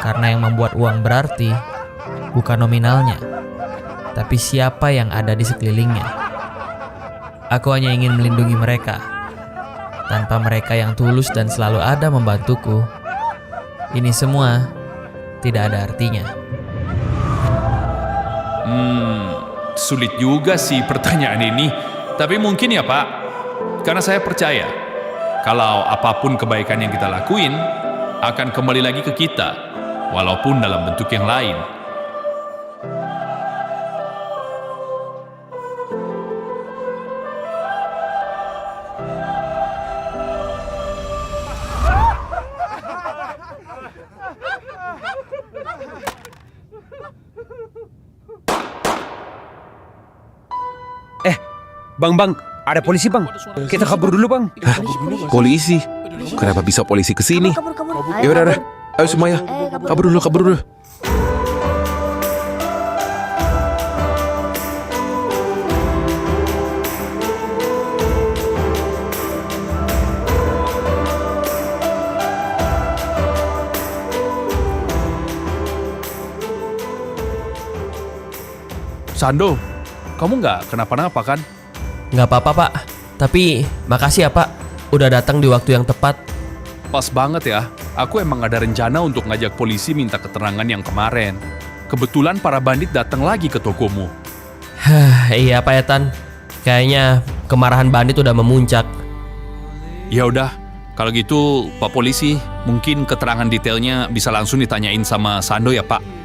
Karena yang membuat uang berarti bukan nominalnya, tapi siapa yang ada di sekelilingnya. Aku hanya ingin melindungi mereka. Tanpa mereka yang tulus dan selalu ada membantuku, ini semua tidak ada artinya. Sulit juga sih pertanyaan ini. Tapi mungkin ya Pak, karena saya percaya kalau apapun kebaikan yang kita lakuin akan kembali lagi ke kita. Walaupun dalam bentuk yang lain. Bang, ada polisi bang. Kita kabur dulu bang. Hah? Polisi? Kenapa bisa polisi kesini? Ya udah. Ayo semuanya, kabur dulu. Sando, kamu nggak kenapa-napa kan? Nggak apa-apa Pak, tapi makasih ya Pak, udah datang di waktu yang tepat. Pas banget ya, aku emang ada rencana untuk ngajak polisi minta keterangan yang kemarin. Kebetulan para bandit datang lagi ke tokomu. Iya Pak Ethan, Kayaknya kemarahan bandit udah memuncak. Ya udah, kalau gitu Pak Polisi, mungkin keterangan detailnya bisa langsung ditanyain sama Sando ya Pak.